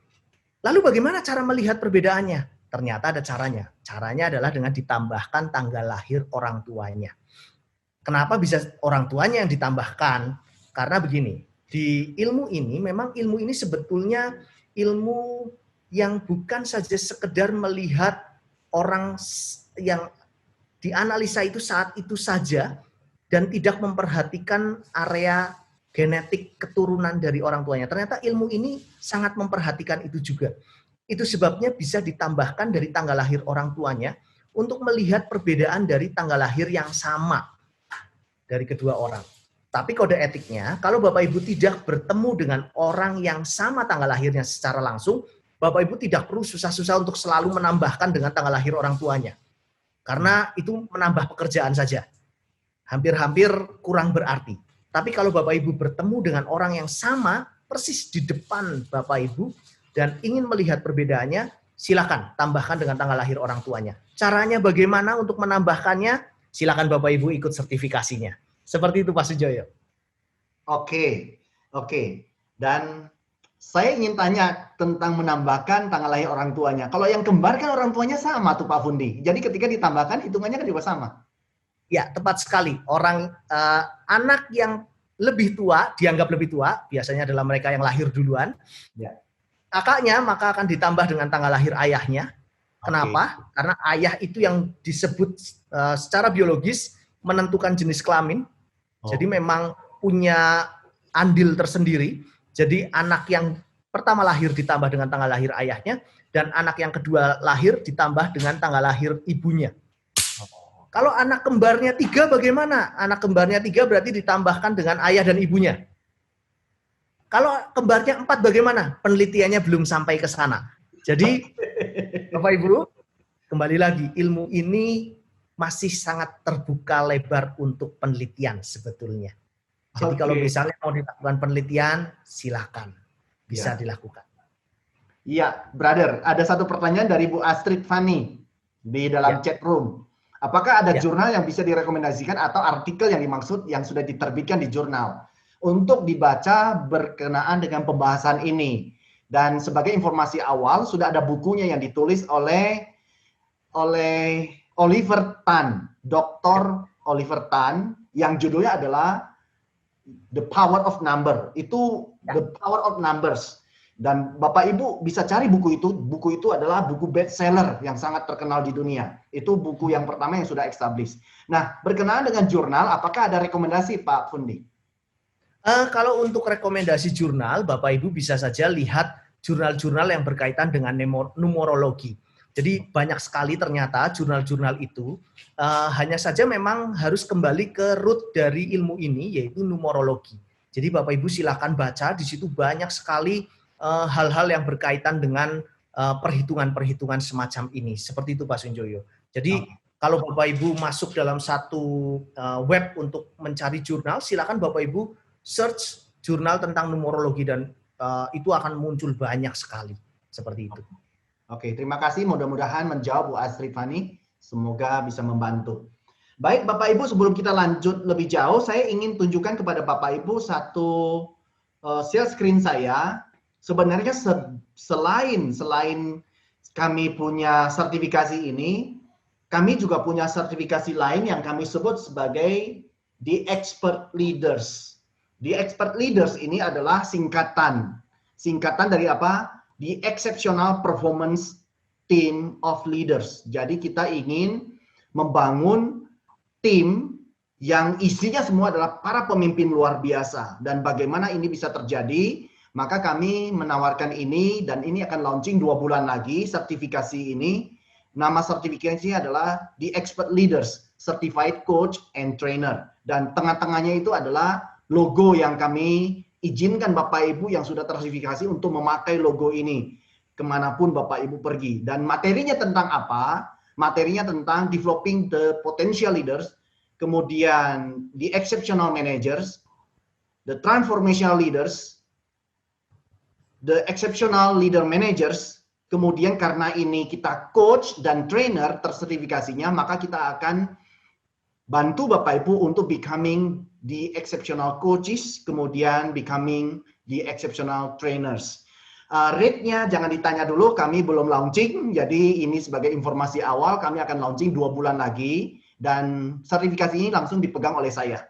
Lalu bagaimana cara melihat perbedaannya? Ternyata ada caranya. Caranya adalah dengan ditambahkan tanggal lahir orang tuanya. Kenapa bisa orang tuanya yang ditambahkan? Karena begini, di ilmu ini memang ilmu ini sebetulnya ilmu yang bukan saja sekedar melihat orang yang dianalisa itu saat itu saja dan tidak memperhatikan area genetik keturunan dari orang tuanya. Ternyata ilmu ini sangat memperhatikan itu juga. Itu sebabnya bisa ditambahkan dari tanggal lahir orang tuanya untuk melihat perbedaan dari tanggal lahir yang sama dari kedua orang. Tapi kode etiknya, kalau Bapak Ibu tidak bertemu dengan orang yang sama tanggal lahirnya secara langsung, Bapak Ibu tidak perlu susah-susah untuk selalu menambahkan dengan tanggal lahir orang tuanya. Karena itu menambah pekerjaan saja. Hampir-hampir kurang berarti. Tapi kalau Bapak Ibu bertemu dengan orang yang sama, persis di depan Bapak Ibu, dan ingin melihat perbedaannya, silakan tambahkan dengan tanggal lahir orang tuanya. Caranya bagaimana untuk menambahkannya? Silakan Bapak Ibu ikut sertifikasinya. Seperti itu Pak Sujoyo. Oke. Dan saya ingin tanya tentang menambahkan tanggal lahir orang tuanya. Kalau yang kembar kan orang tuanya sama tuh Pak Fundi. Jadi ketika ditambahkan hitungannya kan juga sama. Ya, tepat sekali. Anak yang lebih tua, dianggap lebih tua, biasanya adalah mereka yang lahir duluan. Ya. Kakaknya maka akan ditambah dengan tanggal lahir ayahnya. Kenapa? Karena ayah itu yang disebut secara biologis menentukan jenis kelamin. Jadi memang punya andil tersendiri. Jadi anak yang pertama lahir ditambah dengan tanggal lahir ayahnya, dan anak yang kedua lahir ditambah dengan tanggal lahir ibunya. Kalau anak kembarnya 3 bagaimana? Anak kembarnya 3 berarti ditambahkan dengan ayah dan ibunya. Kalau kembarnya 4 bagaimana? Penelitiannya belum sampai ke sana. Jadi Bapak Ibu, kembali lagi, ilmu ini masih sangat terbuka lebar untuk penelitian sebetulnya. Jadi kalau misalnya mau dilakukan penelitian, silakan. Bisa dilakukan. Iya, brother. Ada satu pertanyaan dari Bu Astrid Fani di dalam chat room. Apakah ada jurnal yang bisa direkomendasikan atau artikel yang dimaksud yang sudah diterbitkan di jurnal untuk dibaca berkenaan dengan pembahasan ini? Dan sebagai informasi awal, sudah ada bukunya yang ditulis oleh Oliver Tan, Dr. Oliver Tan, yang judulnya adalah The Power of Number. Itu The Power of Numbers. Dan Bapak Ibu bisa cari buku itu. Buku itu adalah buku bestseller yang sangat terkenal di dunia. Itu buku yang pertama yang sudah established. Nah, berkenaan dengan jurnal, apakah ada rekomendasi Pak Fundi? Kalau untuk rekomendasi jurnal, Bapak Ibu bisa saja lihat jurnal-jurnal yang berkaitan dengan numerologi. Jadi banyak sekali ternyata jurnal-jurnal itu, hanya saja memang harus kembali ke root dari ilmu ini, yaitu numerologi. Jadi Bapak Ibu silakan baca, di situ banyak sekali hal-hal yang berkaitan dengan perhitungan-perhitungan semacam ini. Seperti itu Pak Sunjoyo. Jadi kalau Bapak Ibu masuk dalam satu web untuk mencari jurnal, silakan Bapak Ibu search jurnal tentang numerologi dan itu akan muncul banyak sekali. Seperti itu. Oke, terima kasih. Mudah-mudahan menjawab Bu Astri Fani. Semoga bisa membantu. Baik, Bapak Ibu, sebelum kita lanjut lebih jauh, saya ingin tunjukkan kepada Bapak Ibu satu share screen saya. Sebenarnya selain kami punya sertifikasi ini, kami juga punya sertifikasi lain yang kami sebut sebagai The Expert Leaders. The Expert Leaders ini adalah singkatan dari apa? The Exceptional Performance Team of Leaders. Jadi kita ingin membangun tim yang isinya semua adalah para pemimpin luar biasa. Dan bagaimana ini bisa terjadi? Maka kami menawarkan ini dan ini akan launching 2 bulan lagi sertifikasi ini. Nama sertifikasinya adalah The Expert Leaders, Certified Coach and Trainer. Dan tengah-tengahnya itu adalah logo yang kami izinkan Bapak Ibu yang sudah tersertifikasi untuk memakai logo ini kemanapun Bapak Ibu pergi. Dan materinya tentang apa? Materinya tentang developing the potential leaders, kemudian the exceptional managers, the transformational leaders, the exceptional leader managers. Kemudian karena ini kita coach dan trainer tersertifikasinya, maka kita akan bantu Bapak Ibu untuk becoming the exceptional coaches, kemudian becoming the exceptional trainers. Rate-nya jangan ditanya dulu, kami belum launching, jadi ini sebagai informasi awal, kami akan launching 2 bulan lagi, dan sertifikasi ini langsung dipegang oleh saya.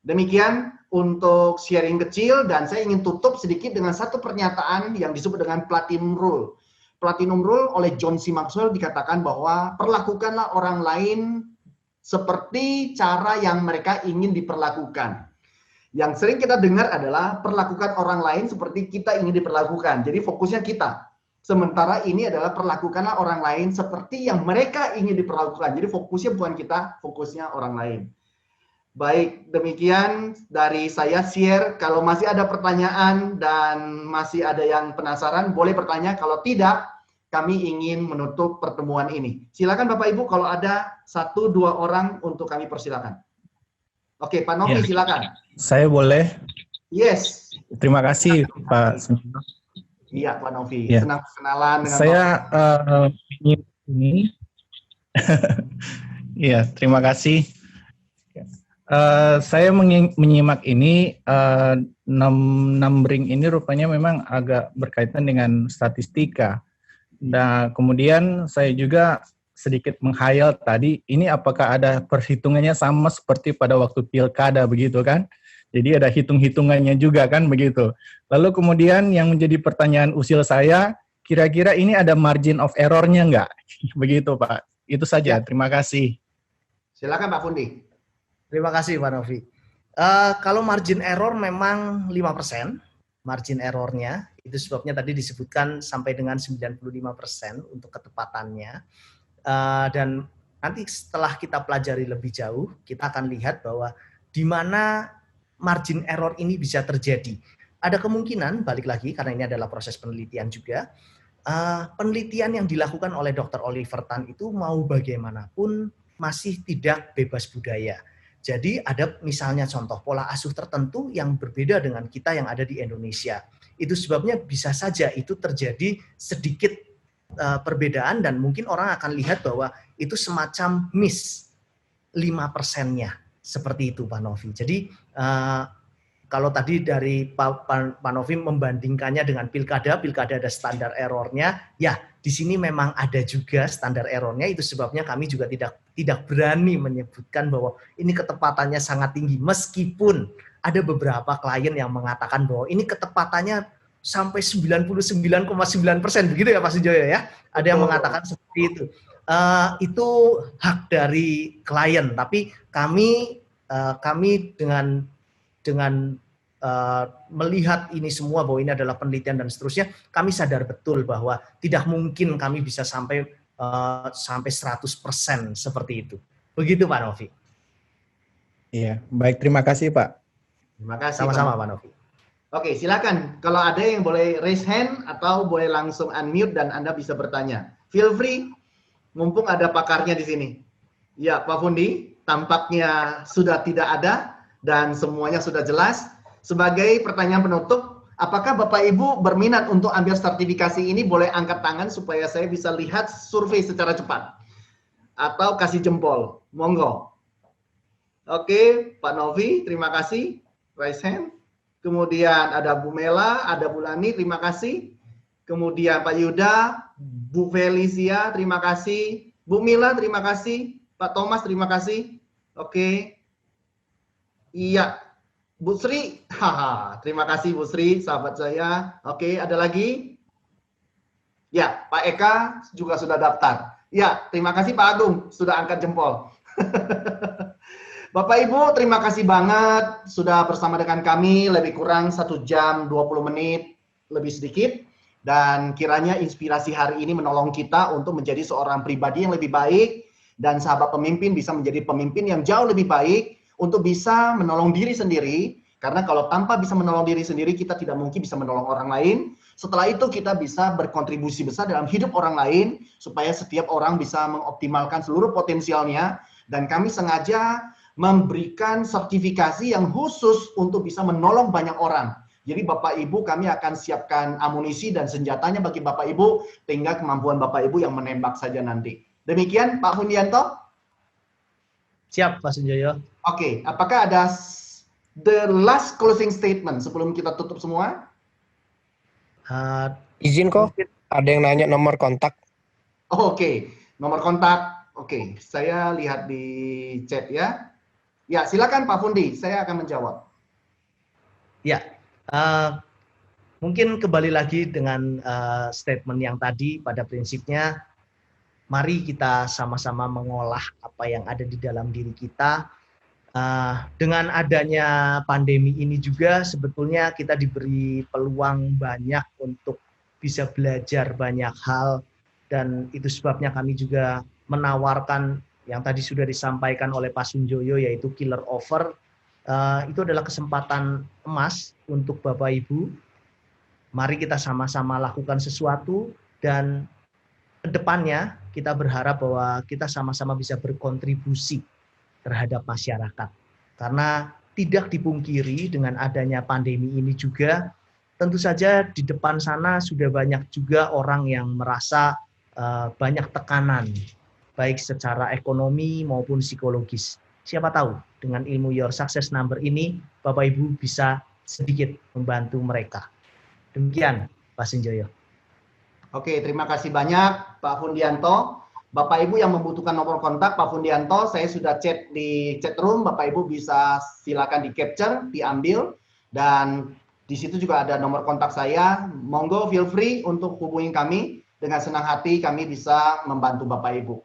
Demikian untuk sharing kecil, dan saya ingin tutup sedikit dengan satu pernyataan yang disebut dengan Platinum Rule. Platinum Rule oleh John C. Maxwell dikatakan bahwa perlakukanlah orang lain seperti cara yang mereka ingin diperlakukan. Yang sering kita dengar adalah perlakukan orang lain seperti kita ingin diperlakukan. Jadi fokusnya kita. Sementara ini adalah perlakukanlah orang lain seperti yang mereka ingin diperlakukan. Jadi fokusnya bukan kita, fokusnya orang lain. Baik, demikian dari saya share. Kalau masih ada pertanyaan dan masih ada yang penasaran, boleh bertanya. Kalau tidak, kami ingin menutup pertemuan ini. Silakan Bapak Ibu kalau ada 1-2 orang untuk kami persilakan. Oke, Pak Novi silakan. Saya boleh? Yes. Terima kasih Pak. Iya Pak Novi, Ya. senang kenalan dengan Saya ini. Iya, terima kasih. Saya menyimak ini, numbering ini rupanya memang agak berkaitan dengan statistika. Nah, kemudian saya juga sedikit menghayal tadi, ini apakah ada perhitungannya sama seperti pada waktu pilkada begitu kan? Jadi ada hitung-hitungannya juga kan begitu. Lalu kemudian yang menjadi pertanyaan usil saya, kira-kira ini ada margin of error-nya enggak? Begitu Pak. Itu saja, terima kasih. Silakan Pak Fundi. Terima kasih Pak Novi. Kalau margin error memang 5%, margin errornya, itu sebabnya tadi disebutkan sampai dengan 95% untuk ketepatannya. Dan nanti setelah kita pelajari lebih jauh, kita akan lihat bahwa di mana margin error ini bisa terjadi. Ada kemungkinan, balik lagi, karena ini adalah proses penelitian juga, penelitian yang dilakukan oleh Dr. Oliver Tan itu mau bagaimanapun masih tidak bebas budaya. Jadi ada misalnya contoh pola asuh tertentu yang berbeda dengan kita yang ada di Indonesia. Itu sebabnya bisa saja itu terjadi sedikit perbedaan dan mungkin orang akan lihat bahwa itu semacam miss 5%-nya. Seperti itu Pak Novi. Jadi kalau tadi dari Pak Novi membandingkannya dengan pilkada ada standar errornya, ya di sini memang ada juga standar errornya, itu sebabnya kami juga tidak berani menyebutkan bahwa ini ketepatannya sangat tinggi, meskipun ada beberapa klien yang mengatakan bahwa ini ketepatannya sampai 99,9%, begitu ya Pak Sujoyo ya, ada yang mengatakan seperti itu. Itu hak dari klien, tapi kami dengan melihat ini semua bahwa ini adalah penelitian dan seterusnya, kami sadar betul bahwa tidak mungkin kami bisa sampai sampai 100% seperti itu. Begitu Pak Novi. Iya, baik, terima kasih Pak. Terima kasih. Sama-sama Pak Novi. Oke, silakan. Kalau ada yang boleh raise hand atau boleh langsung unmute dan Anda bisa bertanya. Feel free, mumpung ada pakarnya di sini. Ya, Pak Fundi, tampaknya sudah tidak ada dan semuanya sudah jelas. Sebagai pertanyaan penutup, apakah Bapak Ibu berminat untuk ambil sertifikasi ini? Boleh angkat tangan supaya saya bisa lihat survei secara cepat. Atau kasih jempol. Monggo. Oke, Pak Novi, terima kasih. Raise hand. Kemudian ada Bu Mela, ada Bu Lani, terima kasih. Kemudian Pak Yuda, Bu Felicia, terima kasih. Bu Mila, terima kasih. Pak Thomas, terima kasih. Oke. Iya. Bu Sri, haha, terima kasih Bu Sri, sahabat saya. Oke, ada lagi? Ya, Pak Eka juga sudah daftar. Ya, terima kasih Pak Agung, sudah angkat jempol. Bapak Ibu, terima kasih banget sudah bersama dengan kami lebih kurang 1 jam 20 menit lebih sedikit. Dan kiranya inspirasi hari ini menolong kita untuk menjadi seorang pribadi yang lebih baik dan sahabat pemimpin bisa menjadi pemimpin yang jauh lebih baik untuk bisa menolong diri sendiri. Karena kalau tanpa bisa menolong diri sendiri, kita tidak mungkin bisa menolong orang lain. Setelah itu kita bisa berkontribusi besar dalam hidup orang lain supaya setiap orang bisa mengoptimalkan seluruh potensialnya. Dan kami sengaja memberikan sertifikasi yang khusus untuk bisa menolong banyak orang. Jadi Bapak Ibu kami akan siapkan amunisi dan senjatanya bagi Bapak Ibu, tinggal kemampuan Bapak Ibu yang menembak saja nanti. Demikian Pak Hundianto? Siap Pak Sunjoyo. Oke, apakah ada the last closing statement sebelum kita tutup semua? Izin kok, ada yang nanya nomor kontak. Oke, nomor kontak. Oke, saya lihat di chat ya. Ya, silakan Pak Fundi, saya akan menjawab. Ya, mungkin kembali lagi dengan statement yang tadi, pada prinsipnya, mari kita sama-sama mengolah apa yang ada di dalam diri kita. Dengan adanya pandemi ini juga, sebetulnya kita diberi peluang banyak untuk bisa belajar banyak hal, dan itu sebabnya kami juga menawarkan yang tadi sudah disampaikan oleh Pak Sunjoyo, yaitu killer offer. Itu adalah kesempatan emas untuk Bapak Ibu. Mari kita sama-sama lakukan sesuatu, dan ke depannya kita berharap bahwa kita sama-sama bisa berkontribusi terhadap masyarakat. Karena tidak dipungkiri dengan adanya pandemi ini juga, tentu saja di depan sana sudah banyak juga orang yang merasa banyak tekanan, baik secara ekonomi maupun psikologis. Siapa tahu dengan ilmu Your Success Number ini, Bapak Ibu bisa sedikit membantu mereka. Demikian, Pak Sunjoyo. Oke, terima kasih banyak Pak Fundianto. Bapak Ibu yang membutuhkan nomor kontak Pak Fundianto, saya sudah chat di chat room. Bapak Ibu bisa silakan di capture, diambil, dan di situ juga ada nomor kontak saya. Monggo feel free untuk hubungi kami. Dengan senang hati kami bisa membantu Bapak Ibu.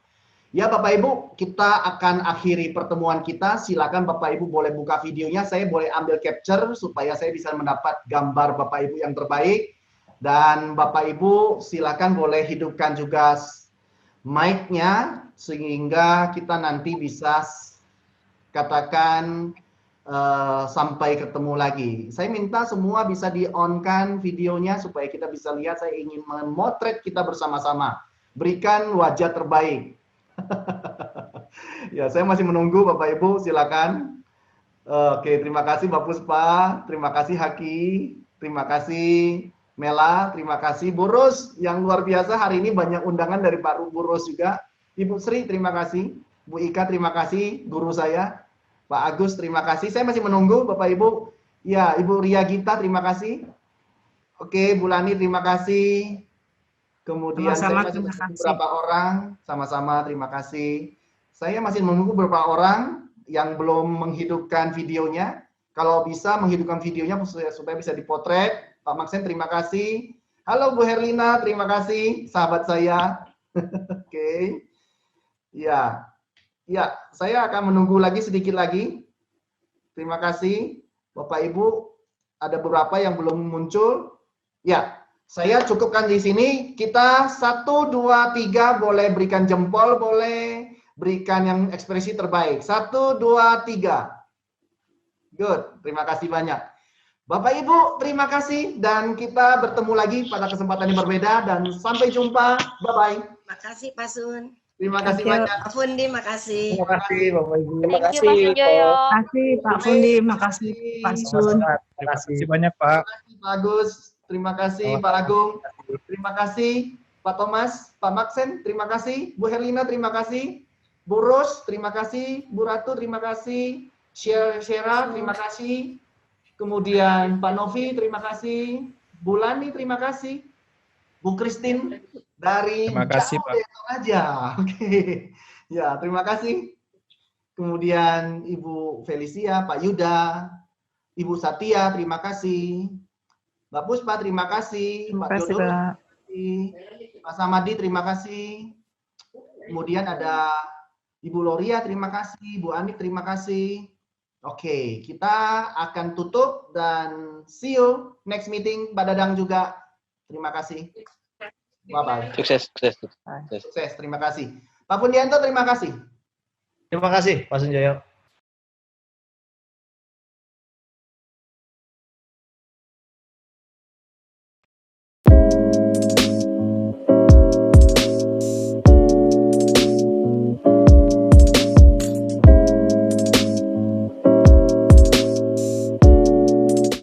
Ya Bapak Ibu, kita akan akhiri pertemuan kita. Silakan Bapak Ibu boleh buka videonya. Saya boleh ambil capture supaya saya bisa mendapat gambar Bapak Ibu yang terbaik. Dan Bapak Ibu silakan boleh hidupkan juga mic-nya sehingga kita nanti bisa katakan sampai ketemu lagi. Saya minta semua bisa di-on-kan videonya supaya kita bisa lihat. Saya ingin memotret kita bersama-sama. Berikan wajah terbaik. Ya, saya masih menunggu Bapak Ibu, silakan. Oke, terima kasih Mbak Puspa, terima kasih Haki, terima kasih Mela, terima kasih Burus yang luar biasa hari ini, banyak undangan dari Pak Burus juga. Ibu Sri, terima kasih. Bu Ika, terima kasih. Guru saya, Pak Agus, terima kasih. Saya masih menunggu Bapak Ibu. Ya, Ibu Ria Gita, terima kasih. Oke, Bu Lani, terima kasih. Kemudian saya masih menunggu beberapa orang, sama-sama terima kasih. Saya masih menunggu beberapa orang yang belum menghidupkan videonya. Kalau bisa menghidupkan videonya supaya bisa dipotret. Pak Maksen, terima kasih. Halo Bu Herlina, terima kasih, sahabat saya. Oke. Ya, saya akan menunggu lagi sedikit lagi. Terima kasih, Bapak Ibu. Ada beberapa yang belum muncul. Ya, Saya cukupkan di sini. Kita 1, 2, 3 boleh berikan jempol, boleh berikan yang ekspresi terbaik. 1, 2, 3. Good. Terima kasih banyak. Bapak Ibu, terima kasih dan kita bertemu lagi pada kesempatan yang berbeda dan sampai jumpa. Bye-bye. Makasih Pak Sun. Terima kasih banyak. Pak Fundi, makasih. Terima kasih Bapak Ibu. Terima Thank you Pak Sunjoyo. Terima kasih Pak Fundi, makasih Pak Sun. Sama-sama. Terima Terima kasih. kasih banyak Pak. Terima kasih Pak Agus. Terima kasih Pak Agung. Terima kasih Pak Thomas, Pak Maxen. Terima kasih Bu Herlina. Terima kasih Bu Ros. Terima kasih Bu Ratu. Terima kasih Shera. Terima kasih. Kemudian Pak Novi. Terima kasih. Bu Lani. Terima kasih. Bu Christine dari Terima kasih, jauh Pak. ya, aja. Oke. Ya, terima kasih. Kemudian Ibu Felicia, Pak Yuda, Ibu Satya, terima kasih. Mbak Puspa, terima kasih. Terima Pak kasih Dodo, Pak. terima kasih. Pak Samadi, terima kasih. Kemudian ada Ibu Loria, terima kasih. Bu Anik, terima kasih. Oke, kita akan tutup dan see you next meeting. Pak Dadang juga, terima kasih. Bye-bye. Sukses. Sukses, terima kasih. Pak Pundianto, terima kasih. Terima kasih Pak Sunjoyo.